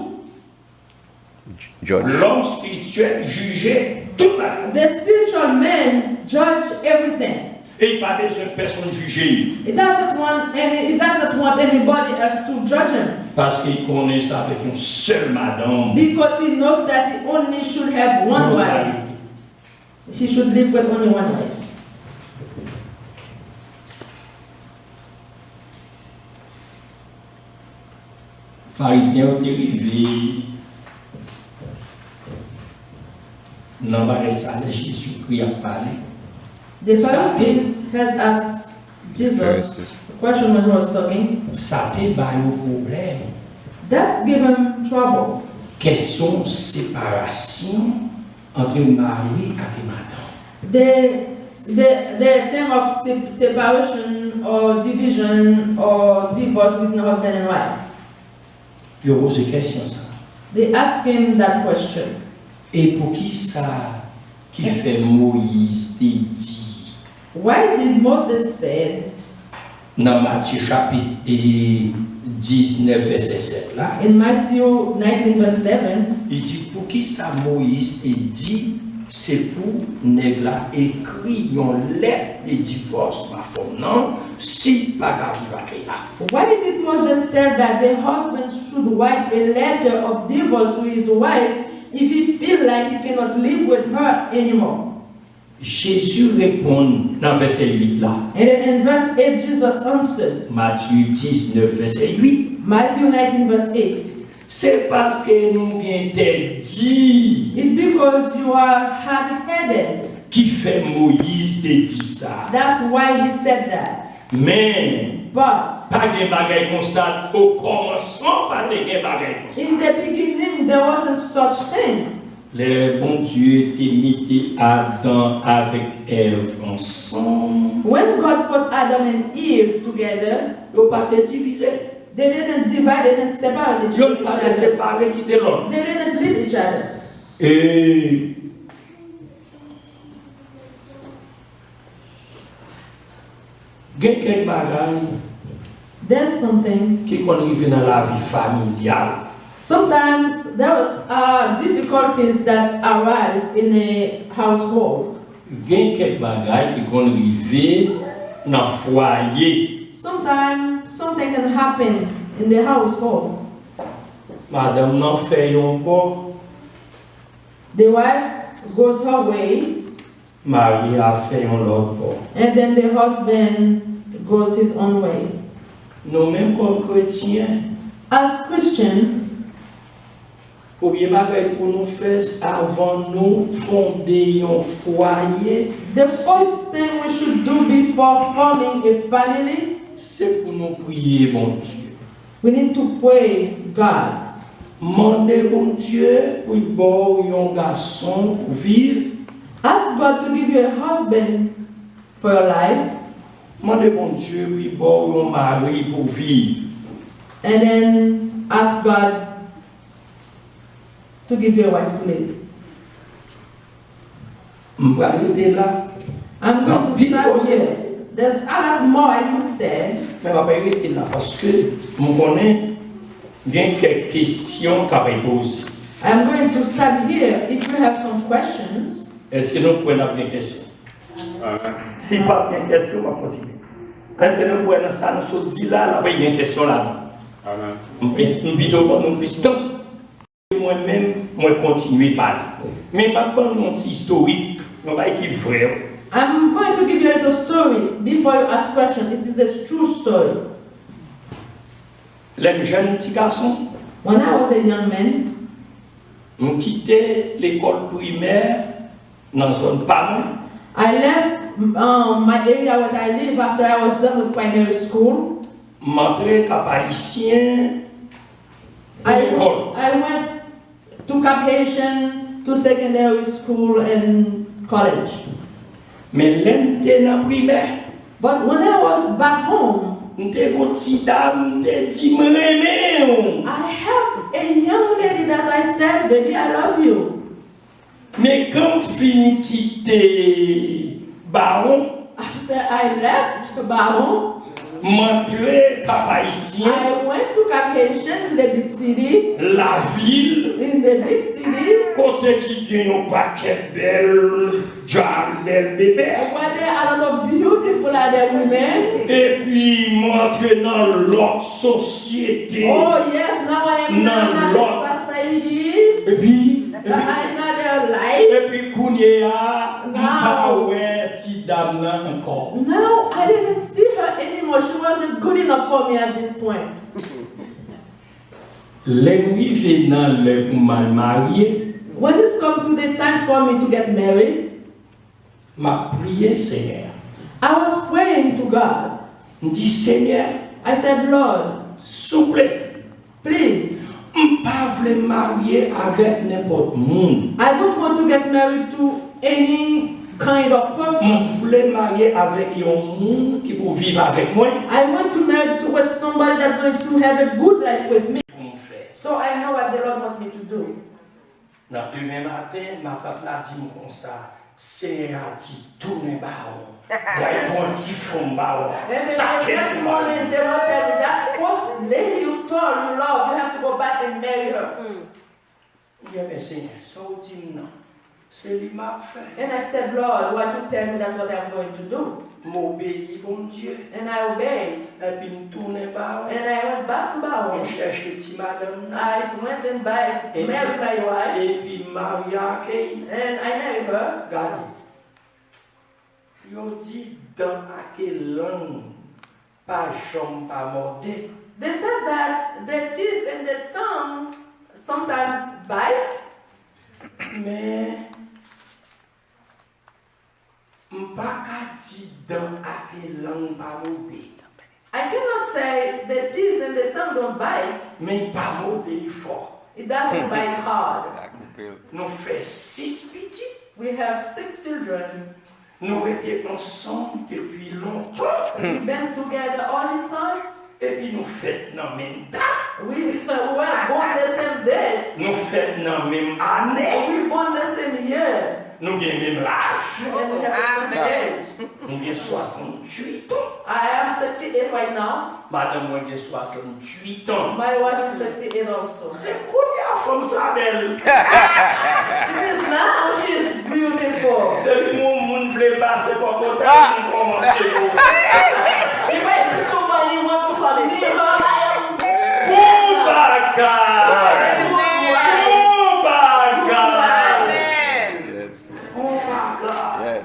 judge. L'homme spirituel jugeait tout. the spiritual man judge everything. Et il n'a pas besoin de personne juger. He doesn't want anybody else to judge him Parce qu'il connaît ça avec une seule madame. because he knows that he only should have one wife. She should live with only one wife. Pharisiens ont arrivé dans le salon Jésus-Christ a parlé. The Pharisees has asked Jesus Pharisees. a question when he was talking. Ça te bat un problème. That gave him trouble. Question séparation entre mari et madame. The thing of separation or division or divorce between husband and wife. Il pose une question ça. They asked him that question. Et pour qui ça qui fait Moïse dit Why did Moses say dans Matthieu chapitre 19 verset 7 là, in Matthew 19 verse 7, il dit pour qui ça Moïse dit c'est pour nèg là écrit une lettre de divorce ma femme non si pas qu'arrive à créer là. why did Moses tell that the husband should write a letter of divorce to his wife if he feel like he cannot live with her anymore? Jésus répond dans verset 8 là. And then in verse 8, Jesus answered, Matthieu 19 verset 8. Matthew 19 verse 8, C'est parce que nous bien dit it's because you are hard-headed. qui fait Moïse de dit ça. That's why he said that. Mais But pas de bagaille comme ça au commencement, pas de bagaille comme ça. in the beginning, there wasn't such thing. Le bon Dieu était mis Adam avec Ève ensemble. When God put Adam and Eve together, Ils n'ont pas été divisés. they didn't divide, they didn't separate Ils n'ont pas été each other. séparés qui étaient l'autre. They didn't leave each other. Et Gen quelques bagages There's something. qui qu'on arrive dans la vie familiale. Sometimes there was difficulties that arise in a household. Gen quelques bagages qui qu'on arrive dans foyer. Sometimes something can happen in the household. Madame nan fait yon bon, The wife goes her way, mari a fait yon l'autre bon. and then the husband goes his own way. Nous même comme chrétiens, As Christians, premier bagage pour nous faire avant nous fonder un foyer, the first thing we should do before forming a family, c'est pour nous prier bon Dieu. we need to pray God. Mandez bon Dieu pour boire un garçon pour vivre. Ask God to give you a husband for your life, Mandez bon Dieu pour boire un mari pour vivre. and then ask God to give you a wife to live. M'arrêter là, I'm Non, going to vite stop posé. here. There's a lot more I could say, mais on va pas arrêter là parce que je connais bien quelques questions qu'à poser. I'm going to stop here. If you have some questions, Est-ce que nous pouvons avoir des questions? Si pas bien question, on va continuer. Est-ce que nous pouvons ça nous sommes dit là, là, il y a une question là. Nous vidéo nous plus temps. Moi-même, moi continuer à parler. Mais je vais vous un petit historique, on va qui vrai. I'm going to give you a little story before you ask questions. It is a true story. Les jeunes petits garçons, When I was a young man, ont quitté l'école primaire dans une zone pas loin. I left my area where I live after I was done with primary school. Montré cap haïtien à I l'école. went to Cap Haitian, to secondary school and college. Mais l'un dans primaire, But when I was back home, m'te une petite dame te dit m'aimer. I have a young lady that I said, baby, I love you. Mais quand fin quitté baron, After I left Baron, montré cap haïtien, I went to Cap Haitian, to the big city. la ville, In the big city, côté qui gagne un paquet belle, belle bébé. where there are a lot of beautiful other women. Et puis montré dans l'autre société. Oh yes, now I am in Non, another Lord. society, Et puis, another life. et puis Kounia, pas ouais, petite dame là encore. Now I didn't see her anymore. She wasn't good enough for me at this point. Les arrivés dans le pour mal marié, When it's come to the time for me to get married, m'a prié Seigneur. I was praying to God. Me dit Seigneur, I said, Lord, s'il vous plaît, please, je pas voulais marier avec n'importe monde. I don't want to get married to any kind of Je person. voulais marier avec un monde qui peut vivre avec moi. I want to marry to with somebody that's going to have a good life with me. Pour me faire. So I know what the Lord wants me to do. Dans demain matin, ma tante l'a dit comme ça. Seigneur a dit tourne baron. Ouais, pour un petit fond baron. And then Ça the next qu'est-ce morning, they will tell me that first lady you told you love, you have to go back and marry her. Bien, mais Seigneur, ça vous dit non. C'est lui m'a fait. And I said, Lord, what you tell me, that's what I'm going to do. M'obéir, bon Dieu. And I obeyed. Et puis, me tourner baron. And I went back to On Baron. cherche les petits madame. I went and married my wife. Et puis, Maria accueilli. And I married her. Regardez. Yo dit dans quelle langue, pas jambe, pas mordé. They said that the teeth and the tongue sometimes bite, Mais, m'pas qu'à dire dans quelle langue, pas mordé. I cannot say the teeth and the tongue don't bite. Mais pas mordé fort. It doesn't bite hard. Nous faisons 6 petits. We have 6 children. Nous étions ensemble depuis longtemps. We've been together all this time. Et puis nous faisons dans la même date. We were born the same date. Nous faisons dans la même année. We born the same year. nous avons le même âge. And we have the same age. Nous avons 68 ans. I am 68 right now. Madame, moi, j'ai 68 ans. My wife is 68 also. C'est quoi la femme ça belle? She is now, she is beautiful. Depuis mon monde voulait passer pour contact, on commence. If I see somebody who want to fall in love, I am Boubacar! Yes. Boubacar! Yes.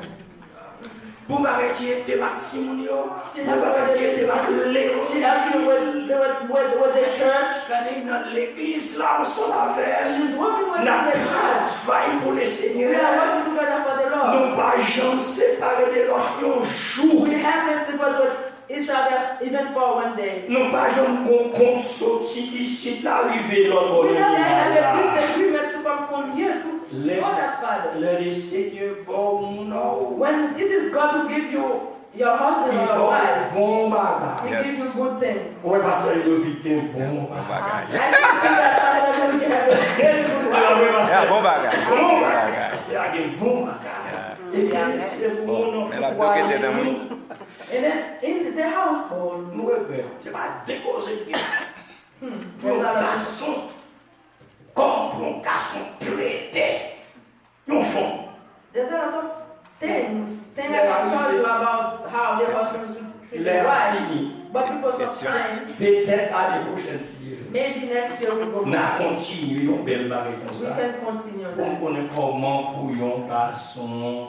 Boubacar qui est des Maximilio, She Boubacar qui est des Léo. She helped me with the church. Regardez dans l'église là, on s'en avait. She's working with N'a the church. travail pour le We are Seigneur. working together for the Lord. Nous pas jamais séparés de l'autre un jour. We haven't separated with each other even for one day. Nous pas jamais qu'on sorti ici, l'arrivée de l'autre We bonheur. never had a disagreement to come from here to God as Father. Le Seigneur bon nom. When it is God who gives you your husband Il or your wife, bon bagage. He Yes. gives you good things. Ouais, pasteur, il doit vite bon bagage. Bagage. I can see that Pastor Luke have a very good Alors, wife. oui, pasteur. Yeah, bon bagage. Bon bagage. Pasteur a un bon bagage. Et bien, c'est bon nom Mais la foyer. doque était dans nous. And then in the household, Nous, c'est pas décoser bien. Pour there's un a lot of garçon, comme pour un garçon traité, ils font. There's a lot of things I can tell you about how the husband should treat the L'air wife. fini. But because of Question. time, Peut-être à les prochaines séries. maybe next year we'll go On back. a continué un bel barré comme We ça. can continue Pour that. connaître comment pour un garçon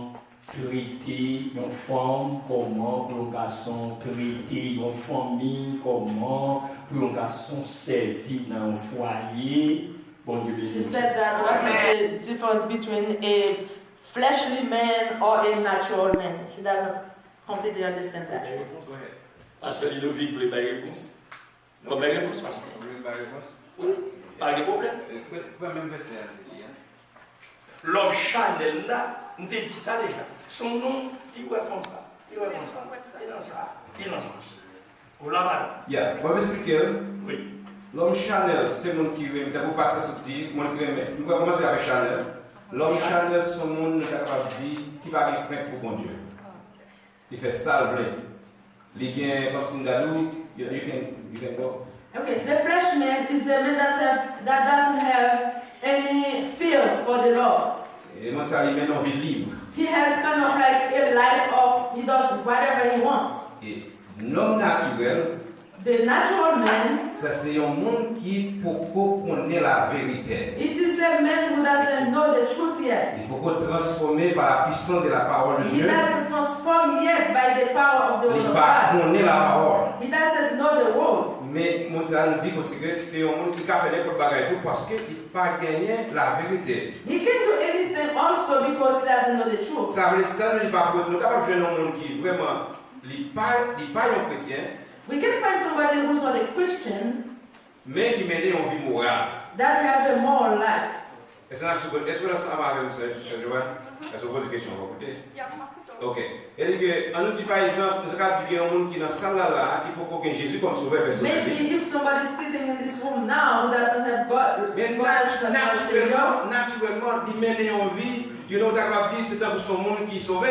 traiter une femme, comment pour un garçon traiter une famille, comment pour un garçon servir dans un foyer. Bon Dieu She bénisse. said that what is the difference between a fleshly man or a natural man? She doesn't completely understand that. Parce que le vide voulait pas réponse. Bonne réponse, pasteur. Oui, pas de problème. L'homme Chanel là, on t'a dit ça déjà. Son nom, il va comme ça. Il va comme ça. Il dans ça. Il dans ça. Vous là, madame? Yeah, moi m'expliquer. Oui. L'homme Chanel, c'est mon qui aime, t'as pas passer ce petit, mon qui aime. Nous allons commencer avec Chanel. L'homme Chanel, c'est mon qui est capable de dire qui va être prêt pour bon Dieu. Il fait ça le vrai. Il vient comme Sindalou, you can go. Okay, the flesh man is the man that doesn't have any fear for the Lord. Et moi, ça lui met une vie libre. He has kind of like a life of he does whatever he wants. Et l'homme naturel, The natural man, ça c'est un monde qui peut connaître la vérité. it is a man who doesn't know the truth yet. Il faut qu'on transformer par la puissance de la parole de He Dieu. doesn't transform yet by the power of the Il word ne of va pas God. connaître la parole. He doesn't know the word. Mais mon ça nous dit que c'est un monde qui a fait n'importe quoi parce qu'il n'a pas gagné la vérité. He can do anything also because he doesn't know the truth. Ça veut dire ça, nous sommes capables de jouer un monde qui vraiment n'est pas un chrétien, We can find somebody who's not a Christian mais qui mène une vie morale. that have a moral life. Est-ce que là, ça va avec M. Joël? Est-ce que vous posez une question? Ok. Et en nous dit par exemple, nous avons dit qu'il y a un monde qui est dans la salle là, qui peut connaître Jésus comme sauveur personnel. Maybe if somebody's sitting in this room now who doesn't have God, Mais God as personal Savior, naturellement, il mène une vie, you know, tu as dit c'est pour son monde qui est sauvé.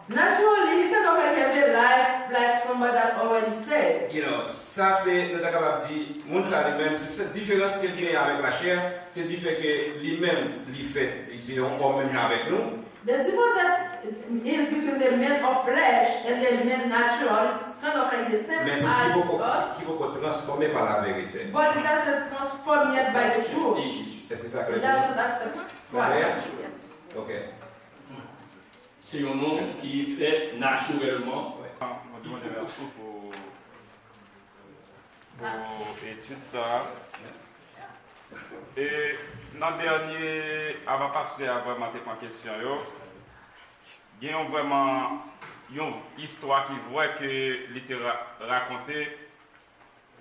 naturally you can already have a life like somebody that's already saved. You know, ça c'est, nous sommes capables de dire, monde ça lui-même, c'est cette différence qu'il y a avec la chair, c'est différent que lui-même, lui fait, c'est un homme avec nous. The difference that is between the man of flesh and the man natural is kind of like the same Mais as us, qui peut transformer par la vérité. but it doesn't transform yet by the truth. Est-ce que ça It clair? doesn't accept. Ça clair? Ok. C'est un nom qui fait naturellement. Merci pour l'étude ça. Et dans le dernier, avant de passer à vraiment tes questions, il y a vraiment une histoire qui voit que l'était racontée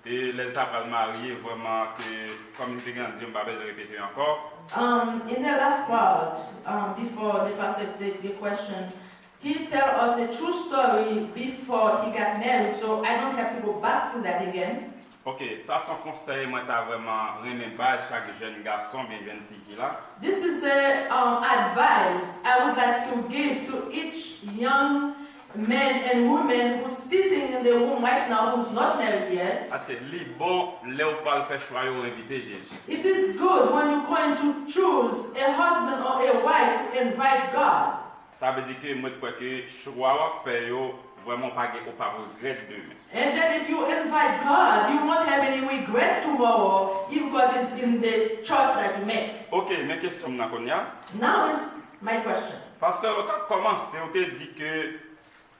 et les tables mariées vraiment que, comme nous avons dit, on ne va pas répéter encore. In the last part, before the pastor the question, he tell us a true story before he got married, so I don't have to go back to that again. Ok, ça son conseil, moi t'as vraiment remis bas chaque jeune garçon, bien jeune fille qui là. This is the advice I would like to give to each young man and woman who's sitting in the room right now who's not married yet. Parce que les bon, là où pas le faire choix, ou inviter Jésus. It is good when you're going to choose a husband or a wife to invite God. Ça veut dire que moi je crois que choix fait yo vraiment pas regret demain. And then if you invite God, you won't have any regret tomorrow if God is in the choice that you make. Ok, mes questions maintenant Konya. Now is my question. Pasteur, on a commencé, on te dit que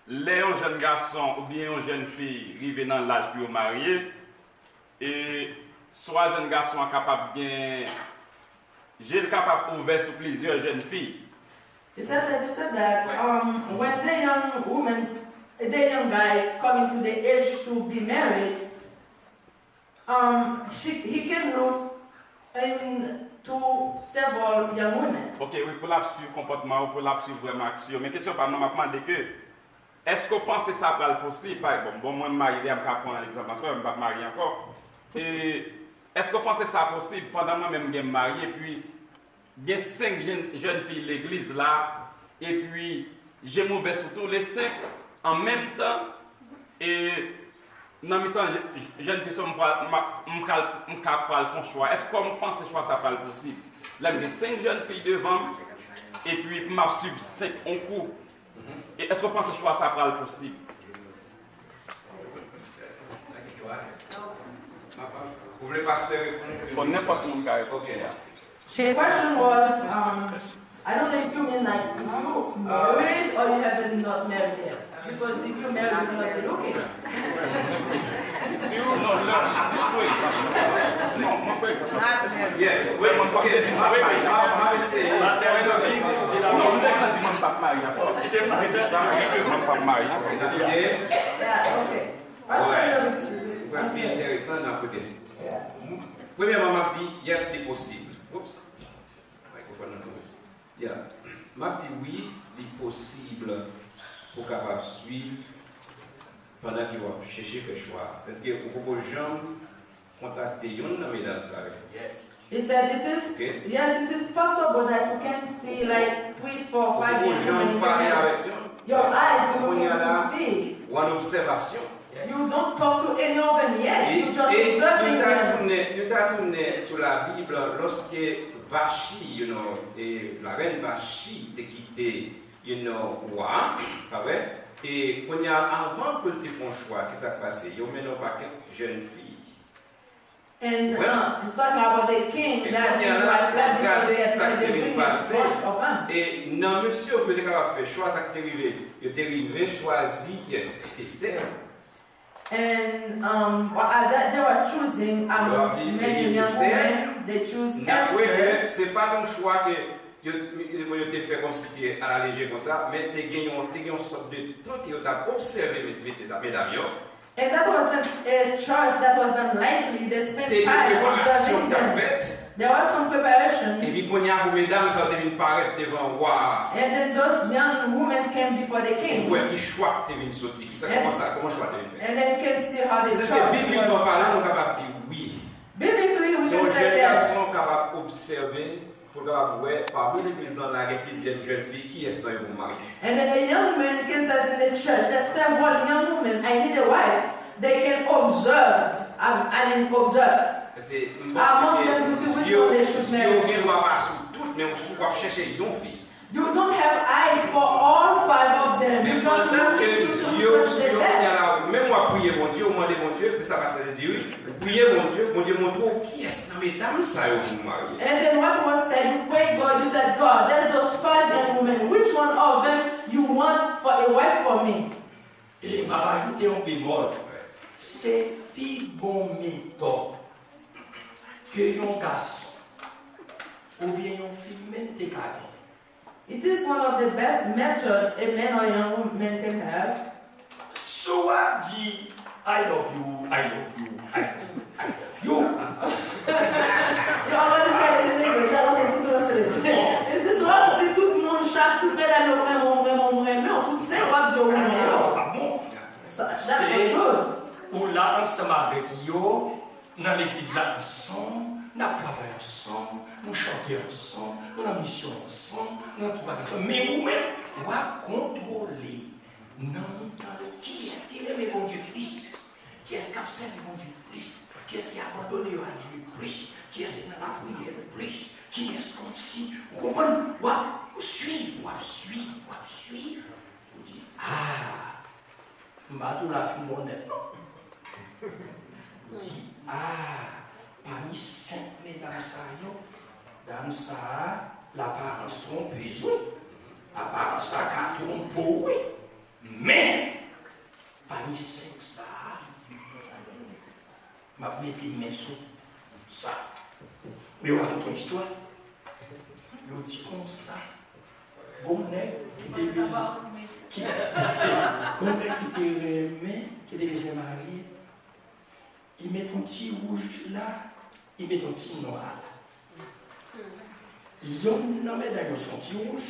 les jeunes garçons ou bien une jeune fille arrivent dans l'âge pour marier et soit jeune garçon est capable bien j'ai capable ouvert sur plusieurs jeunes filles. You said that when the young woman, the young guy coming to the age to be married, he can look into several young women. Ok, oui, pour la suivre comportement ou pour la suivre vraiment action. Mais question par nous, m'a demandé que est-ce qu'on pense que ça va être possible? Par exemple, bon, moi, je suis marié, je vais prendre l'exemple, parce que je ne suis pas marié encore. Et est-ce qu'on pense que ça possible pendant moi-même, je suis marié, puis il y a 5 jeunes filles de l'église là, et puis j'ai mauvais sur tous les 5 en même temps, et dans le temps, jeunes filles sont capables de faire choix. Est-ce qu'on pense que ce choix ça va être possible? Là, il y a 5 jeunes filles devant, et puis je vais suivre 5 en cours. Et est-ce qu'on pense que ce choix ça va être possible? Vous voulez passer Pour n'importe qui. Ok. The question was, I don't know if you mean like if you married or you haven't not married yet. Because if you're married, you're not looking. Yes. Oui, mon Okay. M'a essayé. Yeah, okay. Ouais, c'est intéressant dans peut-être. Premièrement, m'a dit yes, c'est possible. Oups. Microphone. Yeah. M'a dit oui, c'est possible pour capable suivre pendant qu'il va chercher faire choix. Parce que beaucoup de gens contactent une mesdames ça. He said it is, Okay. yes, it is possible that you can see like 3, 4, 5 Beaucoup de gens women. parlent avec eux. Your eyes will On be y a able là to see. ou en observation. You don't talk to any of them yet. Et You just si observing them. tu as tourné sur la Bible, lorsque Vachi, et la reine Vachi t'a quitté, roi, pas vrai? Et quand il y a avant que tu fasses un choix, qu'est-ce qui s'est passé? Il y a maintenant pas quelques jeunes filles. And Well, it's talking about the king Et that quand il y his a wife là, left because regardez ça qui they vient bring de his passer. watch of them. Et non, monsieur, vous êtes capable de faire choix, ça qui est arrivé. Il est arrivé, choisi, yes, Esther. And as that they were choosing amongst many young women, they choose Oui, Esther. c'est pas un choix que tu fait comme si tu es à la légère comme ça, mais tu as gagné une sorte de temps que tu as observé, mesdames. And that wasn't a choice that was done lightly. They spent Tu as time une préparation observing que tu as them. faite, There was some preparation. et puis quand il y a une mesdames, ça devient paraître devant roi. And then those young women came before the king. Ouais, qui choix tu es sorti. Comment choix tu es fait? And then you can see how the C'est-à-dire que bibliquement choice parlant, on est was. capable de dire oui. Biblically, we Donc, can say jeunes yes. garçons capables d'observer, pour capable voir, parmi les présidents, il y a plusieurs jeunes filles qui est dans le mariage. And then a young man can say in the church, there's several young women, I need a wife. They can observe. Observe. C'est Among them to see which one they should marry. Si on ne voit pas sur toutes, mais on va chercher une fille. You don't have eyes for all 5 of them. Mais You just pendant look que into some Dieu, first the best. même moi prier mon Dieu, demander mon Dieu, puis ça va se dire oui. Prier mon Dieu montre qui est dans mesdames ça vous marier. And then what was said, you pray God, you said, God, there's those 5 young women. Which one of them you want for a wife for me? Et m'a rajouté un bémol. C'est une bonne méthode que un garçon ou bien une fille même te garde. It is one of the best methods a man or young woman can have. Soit dit I love you, I love you, I love you, I love you. You already said it in English, I don't need to translate. It is what si tout le monde chaque tout pédale vraiment, tout c'est what Dieu Ah bon? That's not good. Ou là ensemble avec yo, dans l'église là ensemble, nous travaillons ensemble, nous chantons ensemble, nous avons mission ensemble, nous travaillons ensemble. Mais vous-même, vous contrôlez. Non, qui est-ce qui aime le bon Dieu plus? Qui est-ce qui absent le bon Dieu plus? Qui est-ce qui a abandonné à Dieu plus? Qui est-ce qui n'a pas prié plus? Qui est-ce comme si, vous comprenez? Vous suivez. Vous dites, ah, Madou là, tout le monde est non. Vous dites, ah, parmi 5 mesdames, dame ça, l'apparence trompeuse, oui. L'apparence la carte trompeuse, oui. Mais, parmi 5 ça, je vais mettre les mains sur ça. Mais on a toute une histoire. On dit comme ça. Bon nègre qui était marié, il met un petit rouge là, il met un petit noir. Il y a un homme dans son petit rouge,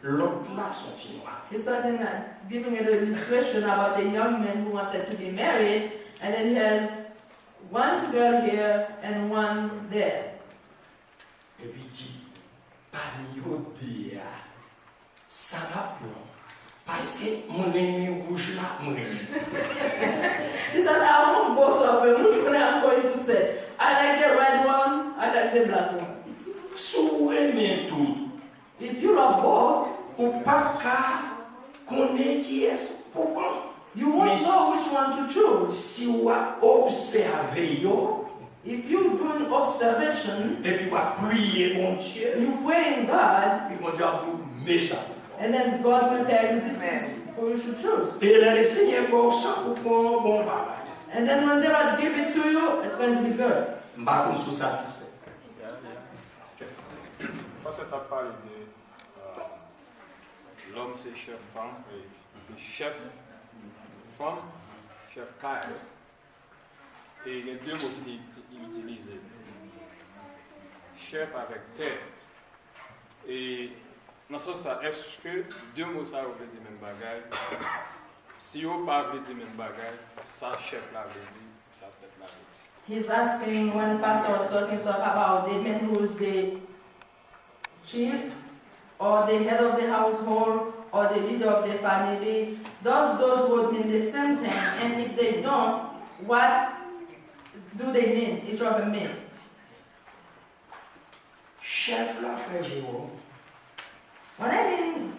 l'autre là son petit noir. He started giving an illustration about the young men who wanted to be married, and then he has one girl here and one there. Et puis il dit, parmi eux deux, ça va pour parce que mon aimé rouge là, mon aimé. He said, I want both of them. Which one I'm going to say? I like the red one, I like the black one. Sous aimé tout. If you love both, Ou pas qu'à connaître qui est pour moi. you won't know which one to choose. Si vous observez, If you do an observation, et puis vous priez mon Dieu, you pray in God, et mon Dieu vous met ça. and then God will tell you this is who you should choose. Et le Seigneur bon ça pour moi bon papa. And then when the Lord give it to you, it's going to be good. M'pas comme sous satisfait. Parce que tu as parlé de l'homme, c'est chef femme, c'est chef femme, chef carré. Et il y a deux mots qui sont utilisés. Chef avec tête. Et dans ce sens, est-ce que deux mots ça veut dire même bagaille? Si on parle de même bagaille, ça chef là veut dire, ça tête là veut dire. He's asking when Pastor was talking about the man who is the chief, or the head of the household, or the leader of the family. Does those words mean the same thing? And if they don't, what do they mean? Each of them mean? Chef là, frère Jérôme, When I mean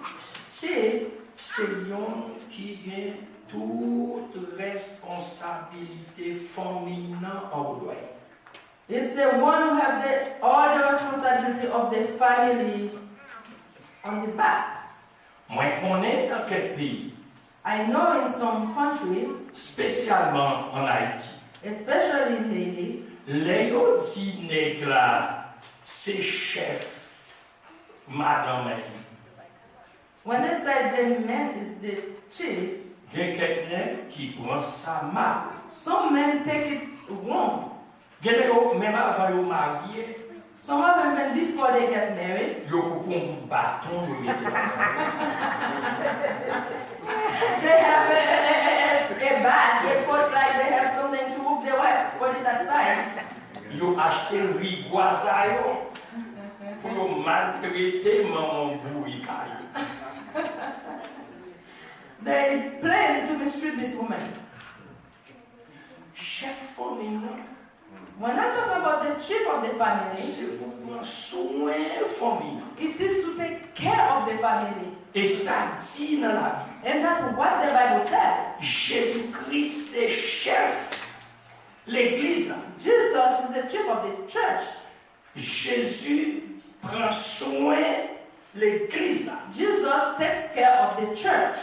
chief, c'est yon qui a toute responsabilité féminine en doigt. it's the one who have all the responsibility of the family on his back. Moi, connais dans quel pays, I know in some country, spécialement en Haïti, especially in Haiti, les autres dit nègres là, c'est chef, madame. when they said the man is the chief, Il y a quelqu'un qui prend ça mal. some men take it wrong. Il y a des gens, même avant de marier, Some of them, even before they get married, ils ont un bâton de mettre they have a bag. They put like they have something to whoop their wife. Put it aside. Ils ont acheté le rigoisa pour maltraiter maman bourricaille. They plan to mistreat this woman. Chef féminin, When I talk about the chief of the family, c'est pour prendre soin féminin. it is to take care of the family. Et ça dit dans la Bible. And that's what the Bible says. Jésus-Christ, c'est chef l'Église. Jesus is the chief of the church. Jésus prend soin l'Église. Jesus takes care of the church.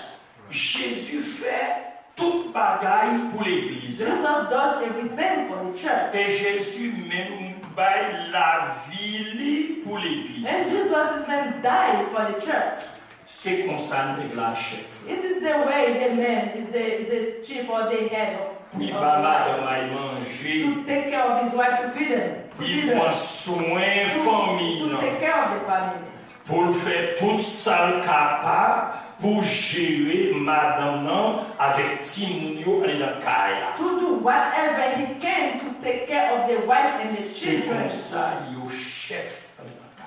Jésus fait toute bagaille pour l'Église. Jesus does everything for the church. Et Jésus même baille la vie pour l'Église. And Jesus is going to die for the church. C'est comme ça que la chef. It is the way the man is the chief or the head of Puis the madame wife. aille manger. To take care of his wife, to feed him. To Puis feed prend her. soin To famille. take care of the family. Pour faire tout ça capable pour gérer madame non avec Timounio et dans Kaya. to do whatever he can to take care of the wife and the C'est children. comme ça, yo chef.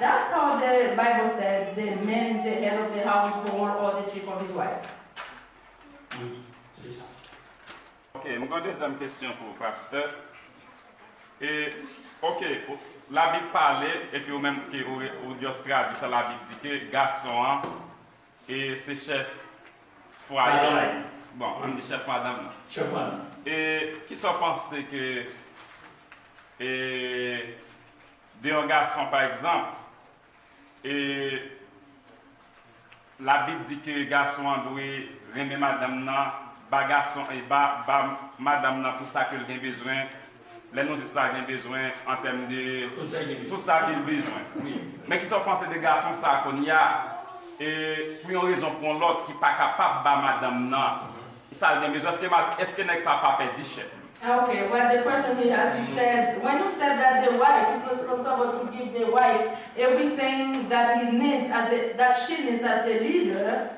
That's how the Bible said the man is the head of the household or the chief of his wife. Oui, c'est ça. Ok, une deuxième question pour le pasteur. Et, ok, la Bible parlait, et puis ou même que ou Dieu traduit ça, la Bible dit que garçon hein, et c'est chef foyer. Bon, on dit chef madame. Chef madame. Et qui sont pensés que des garçons par exemple, et la Bible dit que garçon doit aimer madame nan, ba garçon et ba madame nan tout ça qu'il a besoin. Les noms de ça qu'il a besoin en termes de tout ça qu'il a besoin. Oui. Mais qui sont pensés des garçons ça qu'on y a et pour une raison pour l'autre qui pas capable ba madame nan. Ça a besoin est-ce que n'est-ce pas perdu chef? Okay, well, the question he has, he said, when you said that the wife is responsible to give the wife everything that he needs that she needs as a leader,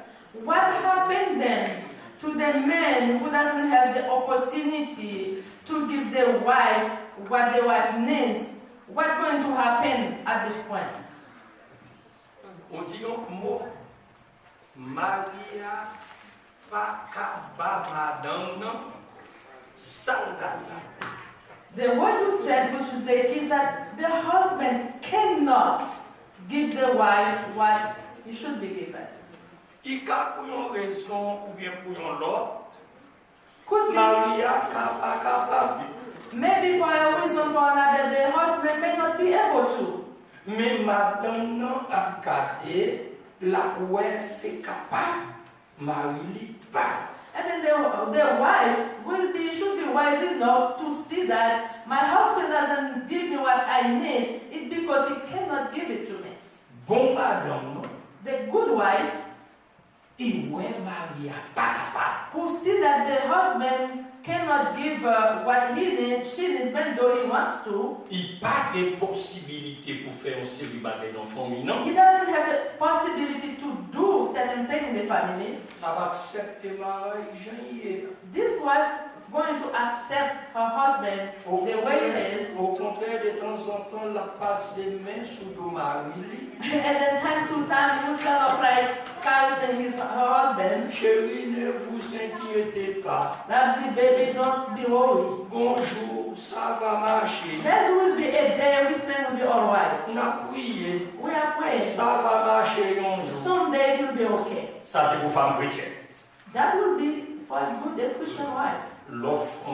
what happened then to the man who doesn't have the opportunity to give the wife what the wife needs? What's going to happen at this point? On dit un mot, Maria pas capable madame non. The word you said, which is the case that the husband cannot give the wife what he should be given. Il y a pour une raison ou bien pour une autre. Could be, Maria pas capable. maybe for a reason or another, the husband may not be able to. Mais madame non a gardé la ouais c'est capable. Marie pas. And then the wife should be wise enough to see that my husband doesn't give me what I need, it's because he cannot give it to me. Bon madame non. The good wife Et ouais Maria pas capable. who see that the husband cannot give what he needs, she needs, even though he wants to, Il pas de possibilité pour faire un célibataire dans la famille non. he doesn't have the possibility to do certain things in the family. A accepté mariage Jean-Yves. This wife going to accept her husband the way he is, Au contraire, de temps en temps, la passe des mains sous le mari. and then time to time he would kind of like caressing her husband. Chérie, ne vous inquiétez pas. That's it, baby, don't be worried. Bonjour, ça va marcher. There will be a day everything will be alright. On a prié. We are praying. Ça va marcher un jour. Someday it will be okay. Ça, c'est pour femme chrétienne. That will be for a good Christian wife. L'offre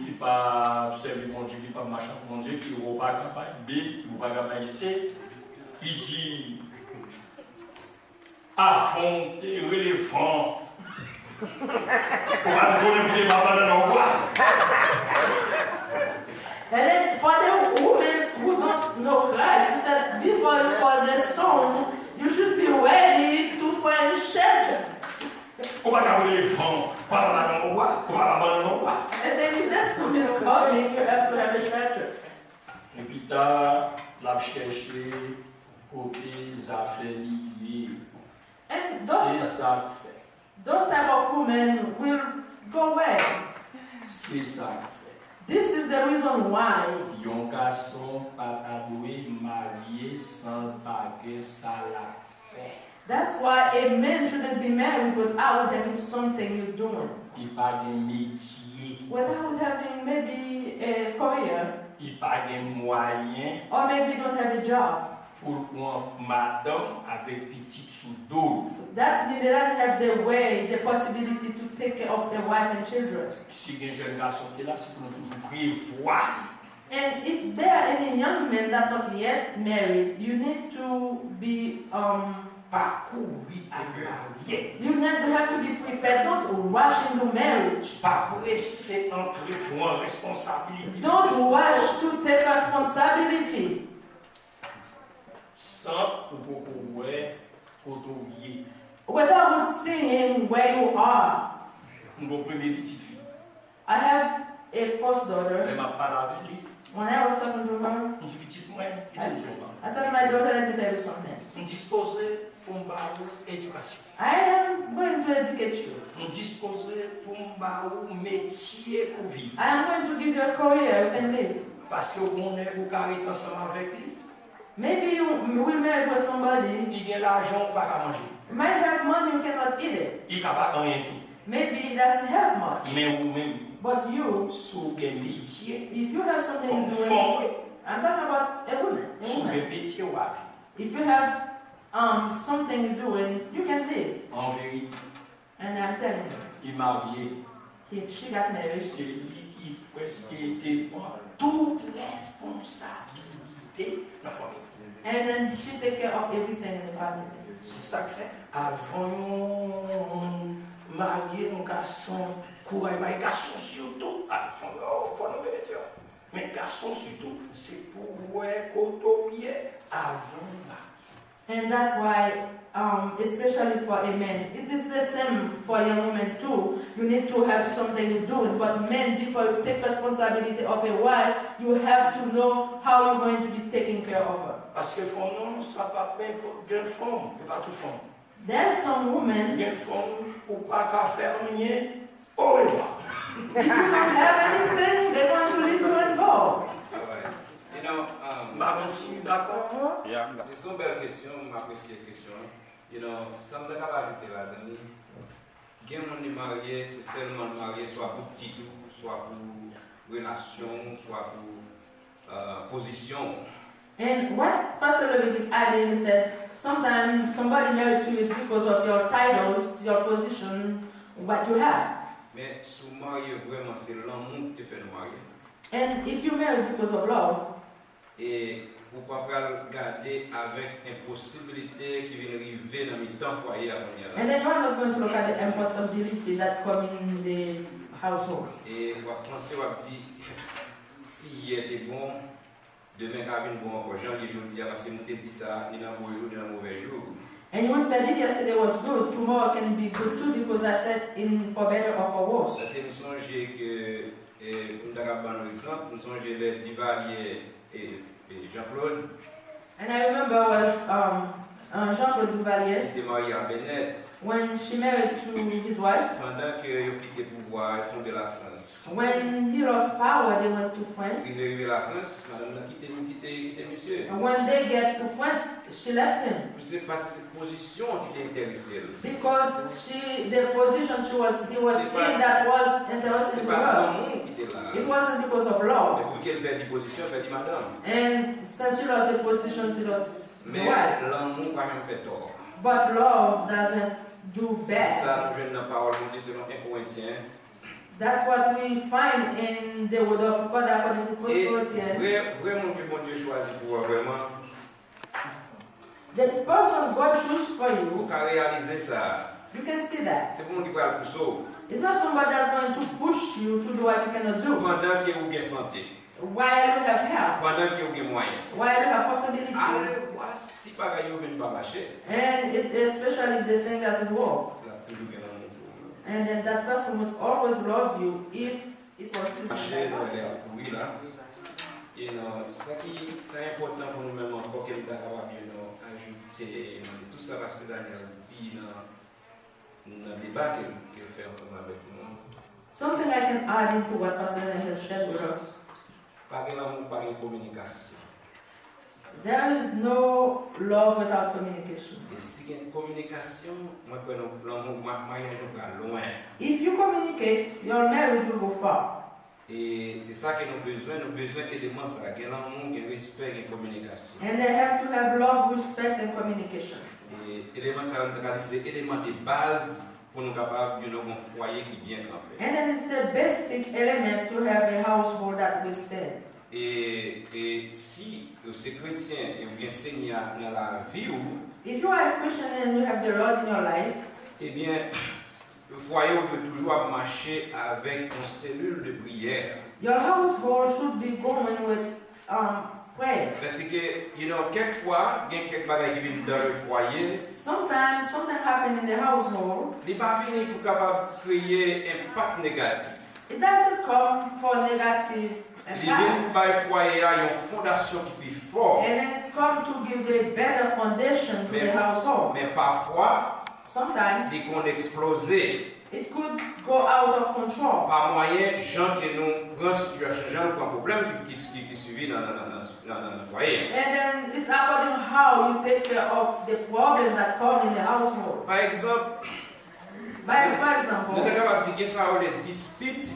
qui pas servir mon Dieu, qui pas marcher avec mon Dieu, qui n'est pas capable B, qui n'est pas capable C, il dit affronter l'éléphant. Pour aller pour dans le bois. And then for the women who don't know Christ, he said, before you call the stone, you should be ready to find shelter. Pour aller l'éléphant, pas dans le bois, pour aller dans le bois. And then if the storm is coming, you have to have a shelter. Et puis tard, la chercher côté affaires liées. And C'est ça que fait. those type of women will go away. C'est ça que fait. This is the reason why Un garçon pas doué marié sans baguette, ça la fait. that's why a man shouldn't be married without having something you're doing. Il pas de métier, Without having maybe a career, il pas de moyens or maybe you don't have a job. pour une madame avec petit sous dos. That's mean they don't have the way, the possibility to take care of their wife and children. Si un jeune garçon qui est là, c'est pour nous toujours prévoir. And if there are any young men that are not yet married, you need to be Pas courir à marier. you need to have to be prepared. Don't rush into marriage. Pas pressé entrer pour une responsabilité. Don't rush to take responsibility. Sans pour pouvoir côtoyer. Without seeing where you are. Mon première petite fille. I have a first Elle daughter. m'a parlé avec lui. When I was talking to her, Une petite moi, qui est jeune. I said, my daughter, let me tell you something. On disposait pour me faire éducation. I am going to educate you. On disposé pour me faire métier pour vivre. I am going to give you a career you can live. Parce que vous êtes ensemble avec lui. Maybe you will marry with somebody. Il a l'argent pour pas manger. You might have money, you cannot eat it. Il n'a pas rien tout. Maybe he doesn't have much. Mais vous-même, But you, si vous avez un métier, if you have something comme to do, fond, I'm talking about a woman. A si vous avez woman. un métier, vous allez vivre. If you have something to do, and you can live. En vérité, And I'm telling you, il est marié. she got married. C'est lui qui presque était en toute responsabilité de la famille. And then she take care of everything in the family. C'est ça que fait. Avant marier un garçon, courage, mais garçon surtout, faut nous dire. Mais garçon surtout, c'est pour ouais cotopier avant mariage. And that's why, especially for a man, it is the same for a young woman too. You need to have something to do. But men, before you take responsibility of a wife, you have to know how you're going to be taking care of her. Parce que fond non, ça pas bien pour bien femme, mais pas tout femme. There's some women, Bien femme ou pas qu'à faire rien, au revoir. if you don't have anything, they want to leave you and go. You know, Maman, suis d'accord. Yeah. c'est une belle question, m'apprécie la question. You know, ça me donne à ajouter là-dedans. Quelqu'un qui est marié, c'est seulement marié soit pour titre, soit pour relation, soit pour position. And what Pastor Levy is adding is that sometimes somebody married to you is because of your titles, your position, what you have. Mais si vous mariez vraiment, c'est l'amour qui te fait marier. And if you marry because of love, Et vous ne pouvez pas regarder avec impossibilité qui vient arriver dans le temps foyer à venir. and then you are not going to look at the impossibility that come in the household. Et vous pensez, vous dire, si hier était bon, demain il va venir bon encore. Jean, les jours disent, parce que nous te dit ça, il y a un bon jour, il y a un mauvais jour. And you would say, if yesterday was good, tomorrow can be good too, because I said in for better or for worse. C'est nous songer que, nous avons un exemple, nous songer les Divalier et Jean-Claude, And I remember was Jean-Claude qui Duvalier, était marié à Bennett, when she married to his wife, pendant qu'il a quitté le pouvoir, il tombé la France. when he lost power, they went to France. Il est arrivé à la France, madame a quitté monsieur. And when they get to France, she left him. C'est parce que cette position qui était intéressée. Because the position he was in that was interesting C'est to pas her. tout le monde qui était là. It wasn't because of Mais love. pour qu'elle perde position, elle perd madame. And since she lost the position, she lost the Mais wife. l'amour pas même fait tort. But love doesn't do C'est bad. ça, nous jouons dans la parole de Dieu selon 1 Corinthiens. That's what we find in the word of God according to 1 Et Corinthians. vraiment que bon Dieu choisit pour vraiment, The person God chooses for pour you, qu'à réaliser ça, you can see that. c'est pour nous qui va le pousser. It's not somebody that's going to push you to do what you cannot do. Pendant que vous avez santé, While you have health, pendant que vous avez moyen. while you have possibility, Allez voir si pas que vous ne pas marcher. and it's especially the thing doesn't work. Là, toujours bien l'amour pour vous. And then that person must always love you if it was true. Marcher dans l'air pourri là. Et non, ce qui est important pour nous-mêmes encore, que nous avons ajouter tout ça parce que Daniel dit dans le débat qu'il fait ensemble avec nous. Something I can add into what Pastor Daniel has shared with us. Pas de l'amour, pas de communication. There is no love without communication. Et si il y a une communication, moi, l'amour, mariage nous va loin. If you communicate, your marriage will go far. Et c'est ça que nous avons besoin d'éléments, ça, qu'il y a l'amour, qu'il y a respect, qu'il y a communication. And they have to have love, respect, and communication. Et éléments, ça, c'est des éléments de base pour nous capables de un foyer qui bien campé. And then it's a basic element to have a household that will stand. Et si c'est chrétien et bien Seigneur dans la vie, If you are a Christian and you have the Lord in your life, eh bien, le foyer peut toujours marcher avec une cellule de prière. your household should be going with prayer. Parce que, quelquefois, il y a quelques bagages qui viennent dans le foyer. Sometimes something happens in the household. Il n'est pas venu pour capable créer un impact négatif. It doesn't come for negative and il vient path. par foyer a une fondation qui est plus forte. And then it's come to give a better foundation to the household. Mais parfois, Sometimes il qu'on explosé it could go out of control. par moyen gens qui nous prend situation, gens qui ont problème qui suivi dans le foyer. And then it's according to how you take care of the problem that come in the household. Par exemple, For nous example, sommes capables de dire que ça a des disputes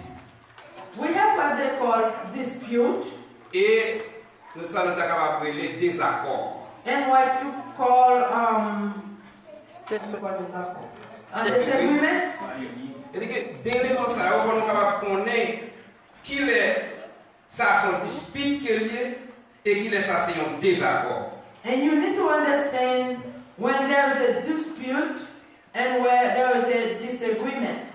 we have what they call dispute et nous sommes capables de les désaccords. and what you call disagreement. C'est-à-dire que d'éléments ça, il faut nous capables de connaître qui est ça son dispute qu'il y a et qui est ça c'est un désaccord. And you need to understand when there's a dispute and where there is a disagreement.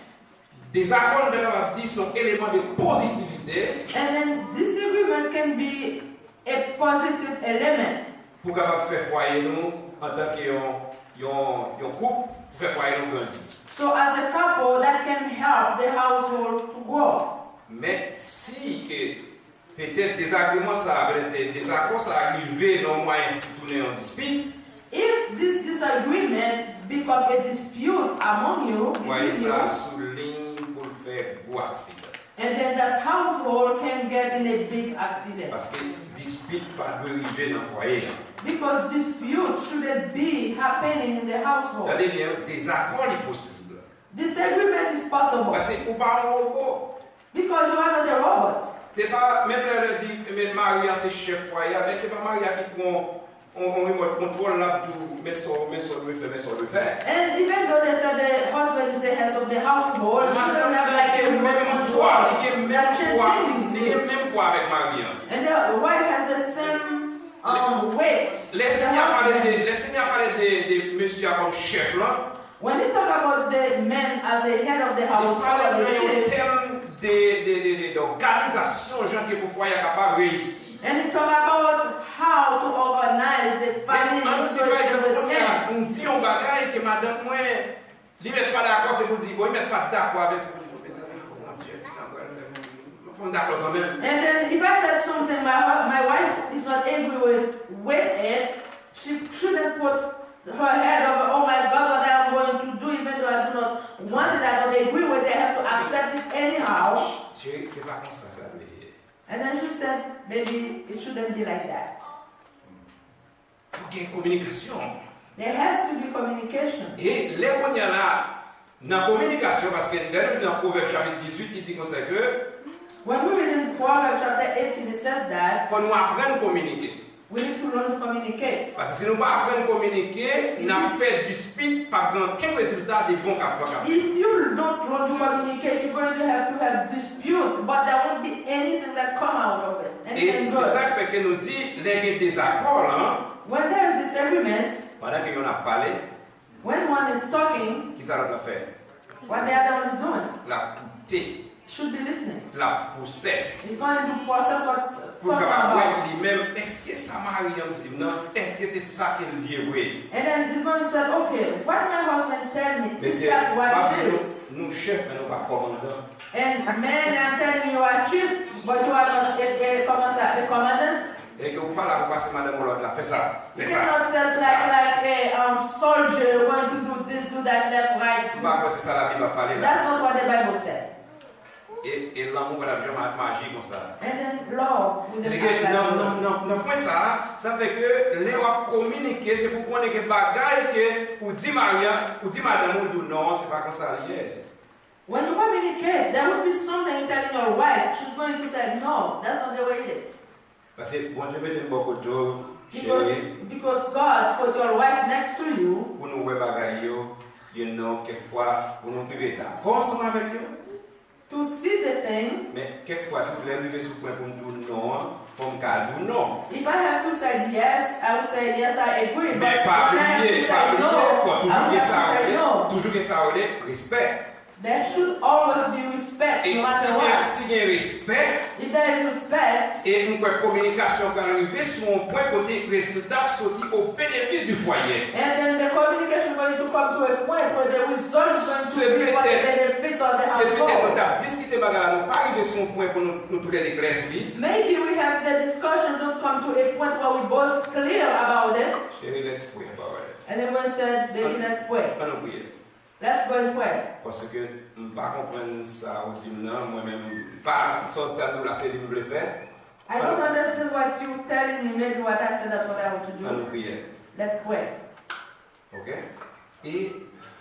Désaccord, nous sommes capables de dire sont éléments de positivité And then disagreement can be a positive element. pour capable faire foyer nous en tant que couple, pour faire foyer nous grandir. So as a couple, that can help the household to grow. Mais si que peut-être désagrément ça des désaccords ça arrivé dans moyen de tourner en dispute, If this disagreement become a dispute among you, voyez between ça you, souligne pour faire gros accident. and then that household can get in a big accident. Parce que dispute pas de arriver dans le foyer. Because dispute shouldn't be happening in the household. C'est-à-dire qu'il y a un désaccord est possible. Disagreement is possible Parce que pour pas un robot. because you are not a robot. C'est pas, même le dit, mais Maria c'est chef foyer, mais c'est pas Maria qui prend on remote control là pour mais ça le faire. And even though they said the husband is the head of the household, he doesn't have like a Il remote même control. poids, il That même changing. poids avec Maria. And the wife has the same weight. Les as the Seigneurs husband. parlaient de monsieur comme chef là. When you talk about the man as a head of the Il household, parlait the en chief, termes d'organisation, gens qui pour foyer capable réussir. and you talk about how to organize the family so it On dit un bagage que madame moi, il met pas d'accord, c'est pour dire, il met pas d'accord avec ça. D'accord quand même. And then if I said something my wife is not agree with it, she shouldn't put her head over, oh my God, what I am going to do, even though I do not want it, I don't agree with it, I have to accept it anyhow. Chérie, c'est pas comme ça, ça veut dire. And then she said, maybe it shouldn't be like that. Il faut qu'il y ait une communication. There has to be communication. Et les qu'on y a là, dans la communication, parce que dans Proverbe chapitre 18, il dit comme ça que When we read in Proverbs chapter 18, it says that il faut nous apprendre à communiquer. we need to learn to communicate. Parce que si nous ne apprenons pas à communiquer, nous avons fait dispute par aucun résultat de bon capable. If you don't learn to communicate, you're going to have dispute, but there won't be anything that come out of it. Et Anything c'est ça good. qui fait que nous dit les désaccords, hein, When there's disagreement, pendant qu'on a parlé, when one is talking, qui ça doit faire? what the other one is doing, La coûter, should be listening. la possesse. He's going to process what's Pour talking capable about. lui-même, est-ce que ça Marie dit non? Est-ce que c'est ça qu'elle dit oui? And then he's going to say, okay, what my husband tell me, Mais is c'est that what pas it is? nous chefs, mais nous pas commandants. And man, I'm telling you, you are chief, but you are not a commander. Et que vous parlez à vous passer madame l'autre là, fais ça, You fais ça. cannot say like a soldier going to do this, do that, left, right. Pas que c'est ça la Bible va parler là. That's not what the Bible said. Et l'amour va jamais être magique comme ça. And then love with the Non, point ça fait que les va communiquer, c'est pour qu'on ait que bagaille que, ou dit Maria, ou dit madame, ou dit non, c'est pas comme ça lié. When you communicate, there will be something telling your wife. She's going to say, no, that's not the way it is. Parce que bon Dieu met beaucoup de choses, chérie, Because God put your wife next to you pour nous voir bagaille, you know, quelquefois, pour nous priver d'accord ensemble avec eux. to see the thing. Mais quelquefois, nous voulons arriver sur le point pour nous dire non, comme cas du non. If I have to say yes, I would say yes, I agree. Mais But pas if I have oublier, to say no, faut I would have to say no. toujours que ça, respect. There should always be respect, Et no matter what. si il y a respect, If there is respect, et nous pouvons communication qui arrive sur un point côté résultat sorti au bénéfice du foyer. and then the communication going to come to a point where the result is going to be for the benefits of the C'est peut-être qu'on household. a discuté bagarre, nous pas arrivé sur un point pour nous trouver des clés sur lui. Maybe we have the discussion don't come to a point where we both clear about it. Chérie, let's pray about it. And everyone said, baby, let's pray. On nous prie. Let's go and pray. Parce que je ne pas comprendre ça au dit non, moi-même, pas sortir de la série que je voulais faire. I don't understand what you're telling me. Maybe what I said, that's what I want to On nous do. prie. Let's pray. Ok? Et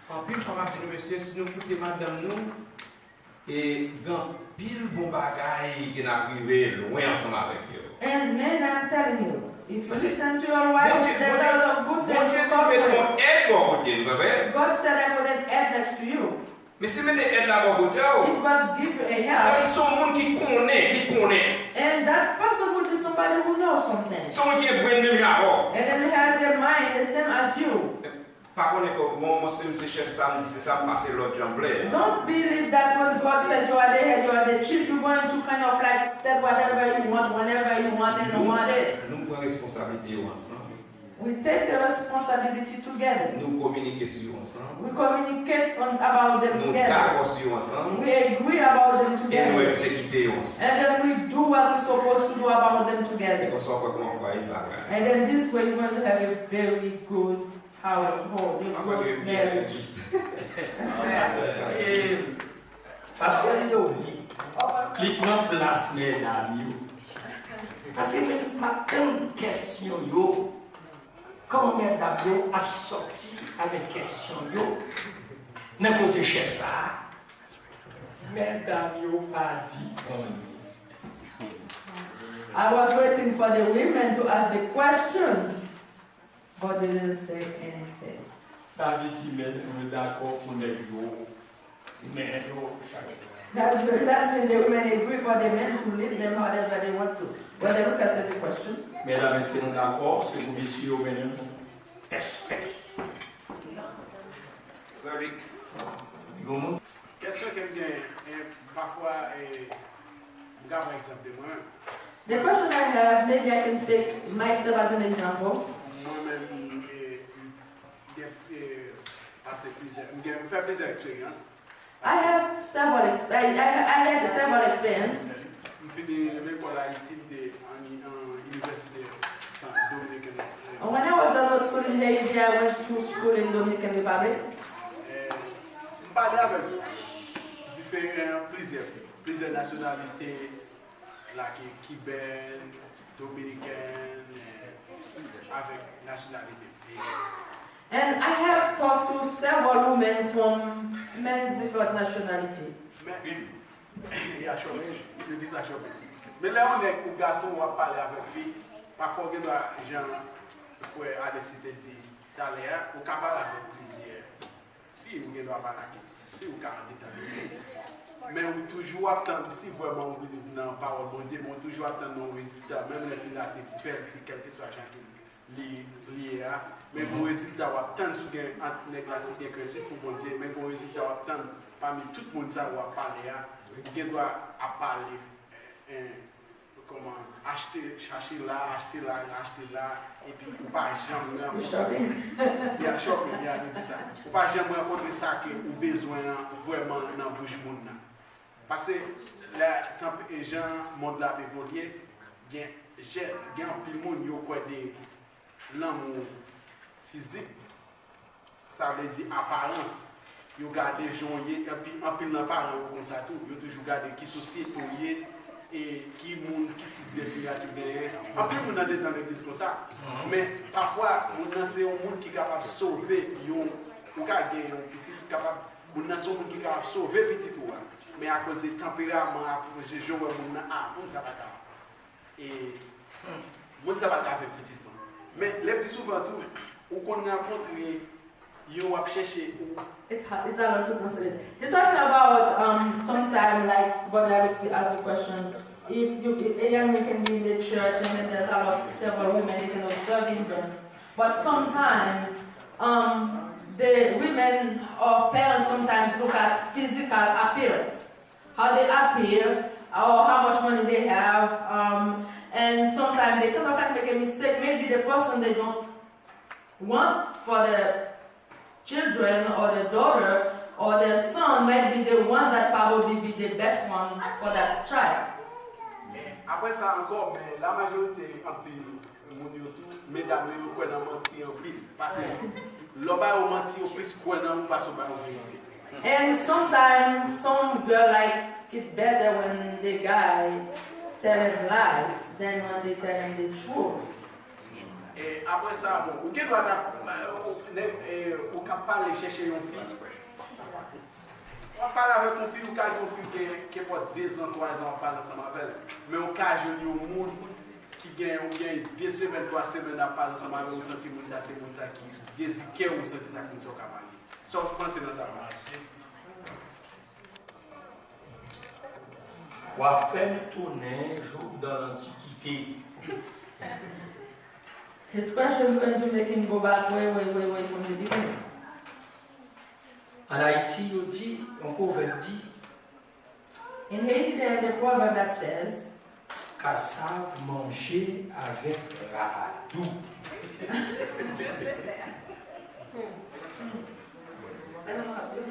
en plus, on va dire, monsieur, si nous écoutons madame nous, et dans pile bon bagaille qui n'a privé loin ensemble avec eux. And men, I'm telling you, if you But see, listen to your wife, there's a lot of good Bon things Dieu, to tu come mets with. ton aide au côté, vous voyez? God said I put an head next to you. Mais si vous mettez aide là au côté, If God give you a ça help, ils sont monde qui connaît. and that person will be somebody who knows something. Sont monde qui est bon même avant. And then he has a mind the same as you. Par contre, mon chef samedi, c'est ça, passer l'autre jamblé. Don't believe that when God says you are the head, you are the chief, you're going to kind of like say whatever you want, whenever you want, and you want it. Nous prenons responsabilité ensemble. We take the responsibility together. Nous communiquons sur ensemble. We communicate about them Nous together. d'accord sur ensemble. We agree about them Et nous together. exécuter ensemble. And then we do what we're supposed to do about them Et together. comme ça, on peut comment faire ça. And then this way you're going to have a very good household, a good marriage. Parce que il prend place, mesdames. Parce que ma grande question, comment mesdames a sorti avec question, n'a posé chef ça. Mesdames, pas dit I was waiting for the women to ask the questions, but they didn't say anything. ça veut dire mesdames d'accord pour les mais That's when the women agree for the men to lead them however they want to. But they look at the question. mesdames, est-ce que nous d'accord, c'est pour messieurs, mesdames? Very. Question que bien parfois regarde un exemple de moi-même. The question I have, maybe I can take myself as an example. Moi-même passé plusieurs, j'ai fait plusieurs expériences. I have several I had several experience. Je finis l'école à Haïti en université dominicaine. When I was done with school in Haiti, I went to school in Dominican Republic. Je parlais avec plusieurs nationalités, là qui cubaine, dominicaine, avec nationalité. And I have talked to several women from many different nationalities. Mais il y a chômé, il dit ça chômé. Mais là on est pour garçon on va parler avec fille, parfois que Jean frère Alex te dit tout à l'heure, on capable avec plusieurs filles, on doit parler avec 10 filles ou 40 dans l'église. Mais on toujours attend si vraiment on veut dans la parole bon Dieu, on toujours attend nos résultats, même les filles là qui belles filles quel que soit chacun lié à mais bon résultat on attend sur entre les classiques des chrétiens pour bon Dieu, mais bon résultat on attend parmi tout le monde ça va parler à on doit parler comment chercher là et puis pas jamais il y a shopping il y a dit ça pas jamais rencontrer ça que ou besoin vraiment dans bouche monde parce que là quand les gens monde là évoluer bien un pile monde yo quoi des l'amour physique ça veut dire apparence yo garder joyer et puis en pile parents comme ça tout yo toujours garder qui société et qui monde qui type de signature derrière en plus on a dans l'église comme ça mais parfois on c'est un monde qui capable sauver yo ou ka gagner un petit capable on a son monde qui capable sauver petit tout mais à cause des tempéraments à cause de jouer on ça pas capable et monde ça va faire petit mais les plus souvent tout ou qu'on rencontre you va chercher It's hard to translate. He's talking about sometime like Brother Alex asked a question. If a young man can be in the church and then there's several women, they can observe them. But sometimes the women or parents sometimes look at physical appearance, how they appear, or how much money they have, and sometimes they kind of like make a mistake. Maybe the person they don't want for the children or the daughter or the son might be the one that probably be the best one for that child. Après ça encore, mais la majorité en pile, mesdames, ils croient dans mentir en pile. Parce que l'homme a menti au plus quoi dans le passé par vérité. And sometimes some girl like it better when the guy tell him lies than when they tell him the truth. Et après ça, bon, ou qui doit ou capable chercher une fille. On parle avec une fille ou cas une fille qui porte 2 ans, 3 ans, on parle ensemble avec elle. Mais au cas je lis au monde qui gagne 2 semaines, 3 semaines à parler ensemble avec vous senti moun ça c'est moun ça qui désire ou senti ça comme ça capable. Ça on pense dans ça. On va faire tourner jour dans l'Antiquité. His question is going to make him go back way from the beginning. En Haïti, on proverbe dit In Haiti, there's a proverb that says, qu'à savent manger avec rabadou. I don't know how to say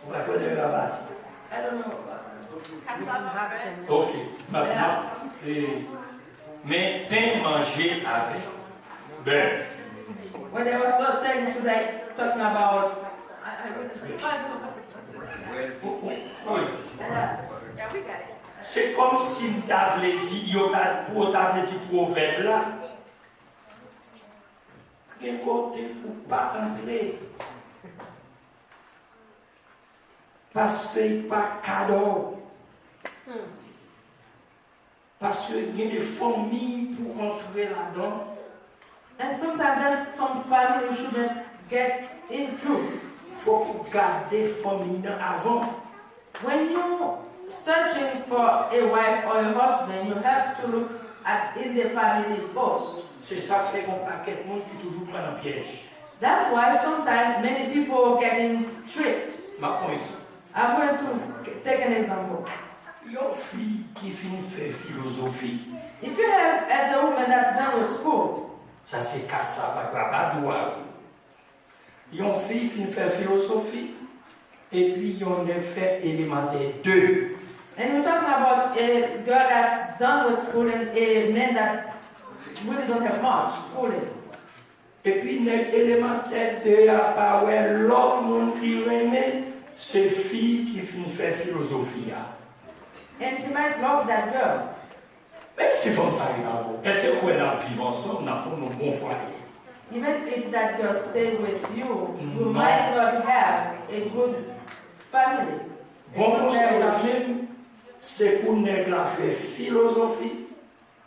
Vous comprenez rabadou? I don't know about that. Ok, maintenant, mais pain mangé avec beurre. When there was some things like talking about, Oui. C'est comme si t'avais dit, t'avais dit proverbe là, qu'un côté pour pas entrer. Parce que il pas cadeau. Parce qu'il y a des familles pour entrer là-dedans. and sometimes there's some family you shouldn't get into. Il faut garder famille avant. When you're searching for a wife or a husband, you have to look at in the family first. C'est ça fait qu'on paquet de monde qui toujours prend un piège. That's why sometimes many people are getting tricked. Ma point. I'm going to take an example. Il y a une fille qui finit faire philosophie. If you have, as a woman that's done with school, Ça c'est Kassa Bakabadouar. Il y a une fille qui finit faire philosophie. Et puis il y en a fait élémentaire 2. and we're talking about a girl that's done with school and a man that really don't have much schooling. Et puis l'élémentaire 2 a pas ouais l'autre monde qui remet ces filles qui finit faire philosophie. And she might love that girl. Même si font ça là-bas, est-ce qu'on va vivre ensemble dans nos bons foyers? Even if that girl stay with you, you might not have a good family. a Bon good conseil là marriage. même, c'est pour nègre la faire philosophie,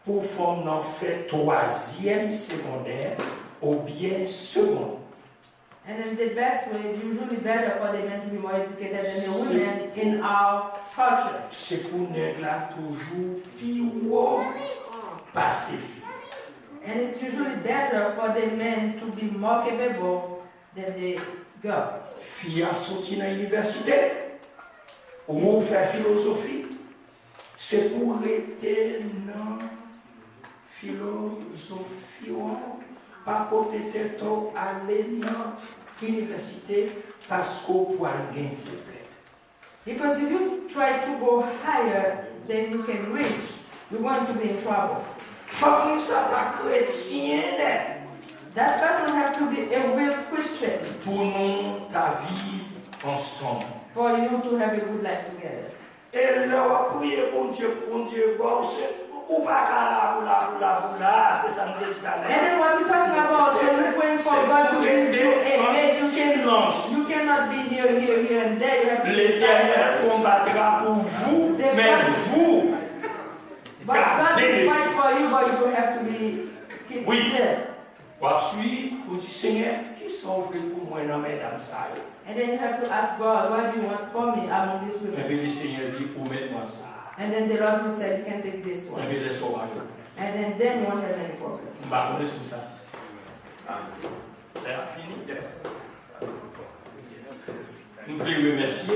pour femme n'en faire 3e secondaire ou bien second. And then the best way is usually better for the men to be more educated than the women in our culture. C'est pour nègre la toujours pire passif. And it's usually better for the men to be more capable than the girl. Fille a sorti dans l'université, ou faire philosophie, c'est pour rester dans philosophie, pas côté tête aller dans l'université parce qu'on peut gagner problème. Because if you try to go higher than you can reach, you're going to be in trouble. Faut ça la chrétienne That person have to be a real Christian pour nous ta vivre ensemble. for you to have a good life together. Et là, on va prier bon Dieu, bon, ou pas là, c'est ça nous dit And then what we're talking about, when we're praying for God to give you a mate, you cannot be here, and there. You have to be L'Éternel silent. combattra pour vous, mais vous, But God gardez will les fight for you, but you have to be keep Oui. still. On va suivre pour dire Seigneur, qui s'offre pour moi dans mesdames ça. And then you have to ask God, what do you want for me among these Et women? puis le Seigneur dit, oumette-moi ça. And then the Lord will say, you can take this Et one. puis laisse-moi aller. And then you won't have any problem. On va connaître ça ici. Claire, fini? Yes. Nous voulons remercier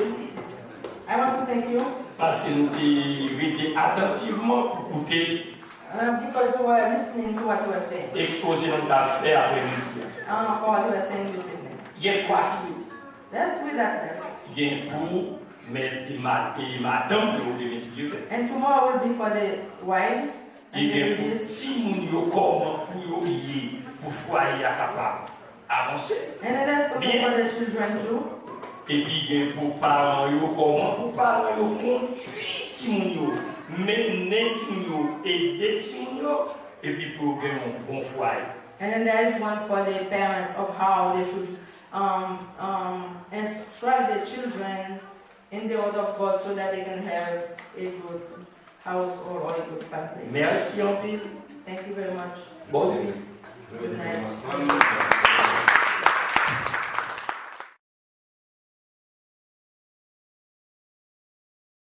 I want to thank you parce que nous avons été attentivement pour écouter because you were listening to what you were saying, l'exposé de notre affaire après-midi. for what you were saying this evening. Il y a 3 minutes. There's three that left. Il y a pour madame de messieurs. And tomorrow will be for the wives and Il the y a pour ladies. si nous yo comment pour y pour foyer capable avancer. And then there's something for the children too. Et puis il y a pour parents yo comment pour parents yo conduire ti moun yo, mener ti moun yo, aider ti moun yo et puis pour gagner un bon foyer. And then there is one for the parents of how they should instruct their children in the word of God so that they can have a good household or a good family. Merci en pile. Thank you very much. Bonne nuit. Good night.